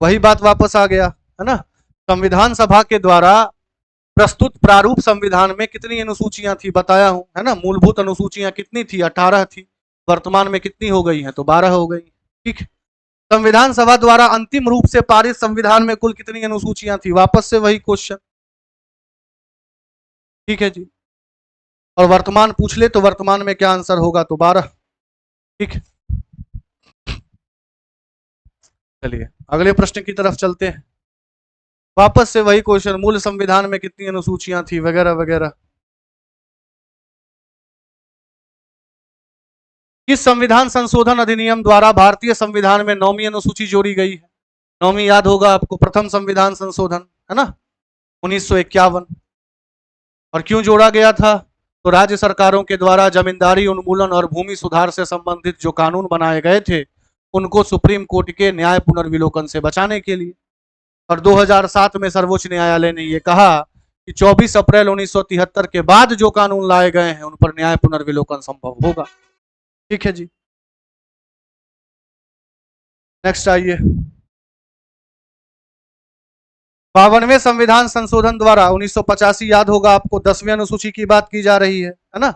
वही बात वापस आ गया, है ना। संविधान सभा के द्वारा प्रस्तुत प्रारूप संविधान में कितनी अनुसूचियां थी बताया हूं, है ना। मूलभूत अनुसूचियां कितनी थी, 18 थी, वर्तमान में कितनी हो गई हैं, तो 12 हो गई। ठीक, संविधान सभा द्वारा अंतिम रूप से पारित संविधान में कुल कितनी अनुसूचियां थी? वापस से वही क्वेश्चन, ठीक है जी। और वर्तमान पूछ ले तो वर्तमान में क्या आंसर होगा? तो 12, ठीक है। चलिए अगले प्रश्न की तरफ चलते हैं। वापस से वही क्वेश्चन, मूल संविधान में कितनी अनुसूचियां थी वगैरह वगैरह। किस संविधान संशोधन अधिनियम द्वारा भारतीय संविधान में 9वीं अनुसूची जोड़ी गई है? 9वीं याद होगा आपको, प्रथम संविधान संशोधन, है ना, 1951। और क्यों जोड़ा गया था? तो राज्य सरकारों के द्वारा जमींदारी उन्मूलन और भूमि सुधार से संबंधित जो कानून बनाए गए थे उनको सुप्रीम कोर्ट के न्याय पुनर्विलोकन से बचाने के लिए। और 2007 में सर्वोच्च न्यायालय ने यह कहा कि 24 अप्रैल 1973 के बाद जो कानून लाए गए हैं उन पर न्याय पुनर्विलोकन संभव होगा, ठीक है जी। नेक्स्ट आइए, 52वें संविधान संशोधन द्वारा 1985 याद होगा आपको, 10वीं अनुसूची की बात की जा रही है ना।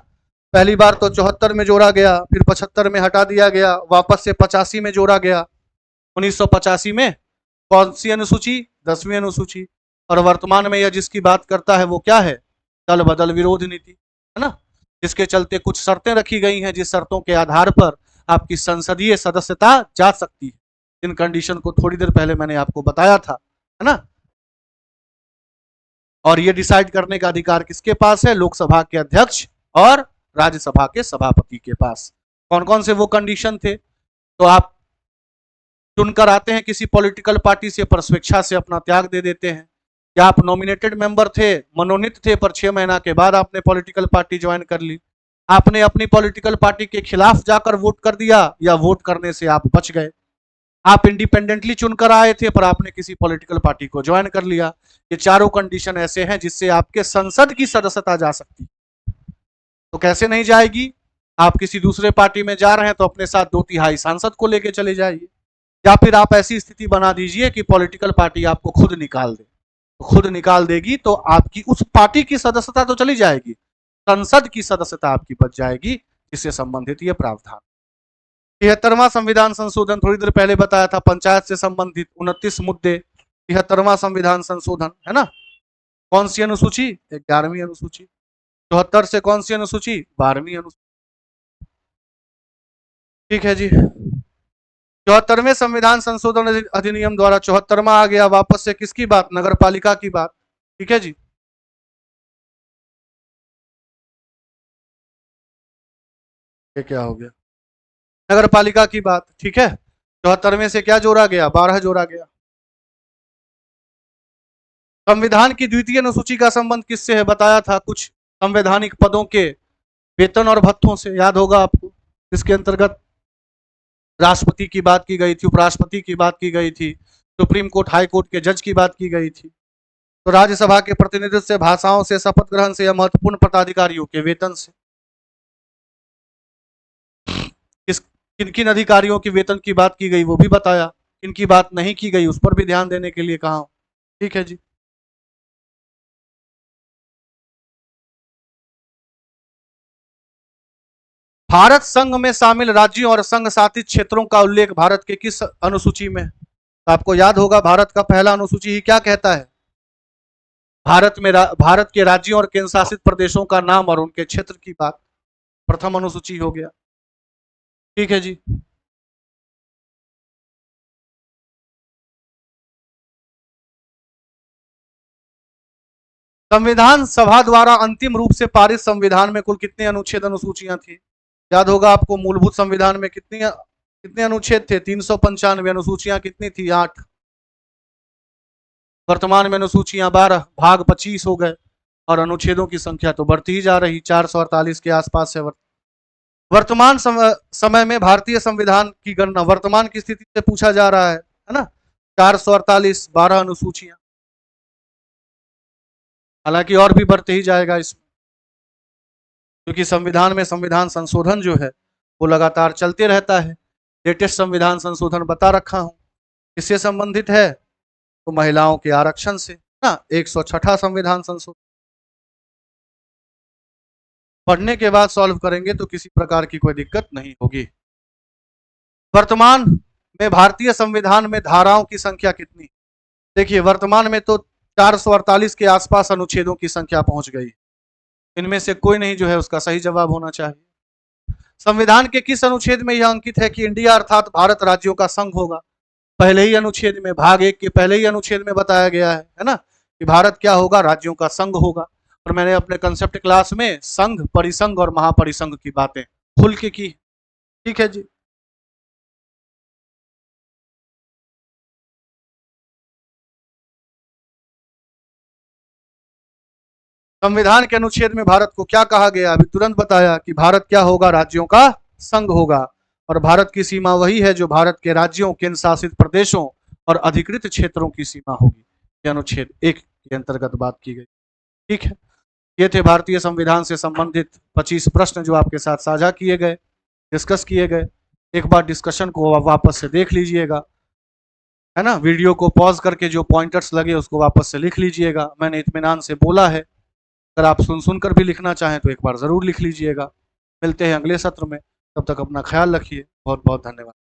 पहली बार तो 74 में जोड़ा गया, फिर 75 में हटा दिया गया, वापस से 85 में जोड़ा गया। 1985 में कौन सी अनुसूची? 10वीं अनुसूची। और वर्तमान में यह जिसकी बात करता है वो क्या है? दल बदल विरोध नीति, है ना, जिसके चलते कुछ शर्तें रखी गई हैं, जिस शर्तों के आधार पर आपकी संसदीय सदस्यता जा सकती है। इन कंडीशन को थोड़ी देर पहले मैंने आपको बताया था, है ना। और ये डिसाइड करने का अधिकार किसके पास है? लोकसभा के अध्यक्ष और राज्यसभा के सभापति के पास। कौन कौन से वो कंडीशन थे? तो आप चुनकर आते हैं किसी पॉलिटिकल पार्टी से, पर स्वेच्छा से अपना त्याग दे देते हैं, या आप नॉमिनेटेड मेंबर थे, मनोनीत थे, पर 6 महीना के बाद आपने पॉलिटिकल पार्टी ज्वाइन कर ली, आपने अपनी पॉलिटिकल पार्टी के खिलाफ जाकर वोट कर दिया, या वोट करने से आप बच गए, आप इंडिपेंडेंटली चुनकर आए थे पर आपने किसी पॉलिटिकल पार्टी को ज्वाइन कर लिया। ये चारों कंडीशन ऐसे हैं जिससे आपके संसद की सदस्यता जा सकती। तो कैसे नहीं जाएगी? आप किसी दूसरे पार्टी में जा रहे हैं तो अपने साथ 2/3 सांसद को लेके चले जाइए, या फिर आप ऐसी स्थिति बना दीजिए कि पॉलिटिकल पार्टी आपको खुद निकाल दे। तो खुद निकाल देगी तो आपकी उस पार्टी की सदस्यता तो चली जाएगी, संसद की सदस्यता आपकी बच जाएगी, इससे संबंधित ये प्रावधान। 73वां संविधान संशोधन थोड़ी देर पहले बताया था, पंचायत से संबंधित 29 मुद्दे। 73वां संविधान संशोधन, है ना, कौन सी अनुसूची? 11वीं अनुसूची। 74 से कौन सी अनुसूची? 12वीं अनुसूची, ठीक है जी। 74वें संविधान संशोधन अधिनियम द्वारा 74वां आ गया, वापस से किसकी बात? नगर पालिका की बात, ठीक है जी। ये क्या हो गया? नगर पालिका की बात, ठीक है। 74वें से क्या जोड़ा गया? 12 जोड़ा गया। संविधान की द्वितीय अनुसूची का संबंध किससे है? बताया था, कुछ संवैधानिक पदों के वेतन और भत्तों से, याद होगा आपको। इसके अंतर्गत राष्ट्रपति की बात की गई थी, उपराष्ट्रपति की बात की गई थी, सुप्रीम कोर्ट, हाई कोर्ट के जज की बात की गई थी। तो राज्यसभा के प्रतिनिधित्व से, भाषाओं से, शपथ ग्रहण से, या महत्वपूर्ण पदाधिकारियों के वेतन से। किस किन किन अधिकारियों के वेतन की बात की गई वो भी बताया, किनकी बात नहीं की गई उस पर भी ध्यान देने के लिए कहा, ठीक है जी। भारत संघ में शामिल राज्यों और संघ शासित क्षेत्रों का उल्लेख भारत के किस अनुसूची में? तो आपको याद होगा, भारत का पहला अनुसूची ही क्या कहता है? भारत के राज्यों और केंद्र शासित प्रदेशों का नाम और उनके क्षेत्र की बात, प्रथम अनुसूची हो गया, ठीक है जी। संविधान सभा द्वारा अंतिम रूप से पारित संविधान में कुल कितने अनुच्छेद, अनुसूचियां थी? याद होगा आपको, मूलभूत संविधान में कितने अनुच्छेद थे? 395। अनुसूचियां कितनी थी? 8। वर्तमान में अनुसूचियां 12, भाग 25 हो गए, और अनुच्छेदों की संख्या तो बढ़ती ही जा रही, 448 के आसपास है। वर्तमान समय में भारतीय संविधान की गणना वर्तमान की स्थिति से पूछा जा रहा है ना। 448, 12 अनुसूचियां, हालांकि और भी बढ़ते ही जाएगा इसमें, क्योंकि संविधान में संविधान संशोधन जो है वो लगातार चलते रहता है। लेटेस्ट संविधान संशोधन बता रखा हूं, किससे संबंधित है? तो महिलाओं के आरक्षण से ना। 106वां संविधान संशोधन पढ़ने के बाद सॉल्व करेंगे तो किसी प्रकार की कोई दिक्कत नहीं होगी। वर्तमान में भारतीय संविधान में धाराओं की संख्या कितनी? देखिए वर्तमान में तो 448 के आसपास अनुच्छेदों की संख्या पहुंच गई। इनमें से कोई नहीं जो है उसका सही जवाब होना चाहिए। संविधान के किस अनुच्छेद में यह अंकित है कि इंडिया अर्थात भारत राज्यों का संघ होगा? पहले ही अनुच्छेद में, भाग 1 के पहले ही अनुच्छेद में बताया गया है ना, कि भारत क्या होगा? राज्यों का संघ होगा। और मैंने अपने कंसेप्ट क्लास में संघ, परिसंघ और महापरिसंघ की बातें खुल के की। ठीक है जी। संविधान के अनुच्छेद में भारत को क्या कहा गया? अभी तुरंत बताया कि भारत क्या होगा? राज्यों का संघ होगा। और भारत की सीमा वही है जो भारत के राज्यों, केंद्र शासित प्रदेशों और अधिकृत क्षेत्रों की सीमा होगी। ये अनुच्छेद 1 के अंतर्गत बात की गई। ठीक है, ये थे भारतीय संविधान से संबंधित 25 प्रश्न जो आपके साथ साझा किए गए, डिस्कस किए गए। एक बार डिस्कशन को वापस से देख लीजिएगा, है ना। वीडियो को पॉज करके जो पॉइंटर्स लगे उसको वापस से लिख लीजिएगा। मैंने इत्मीनान से बोला है, अगर आप सुन कर भी लिखना चाहें तो एक बार ज़रूर लिख लीजिएगा। मिलते हैं अगले सत्र में, तब तक अपना ख्याल रखिए। बहुत बहुत धन्यवाद।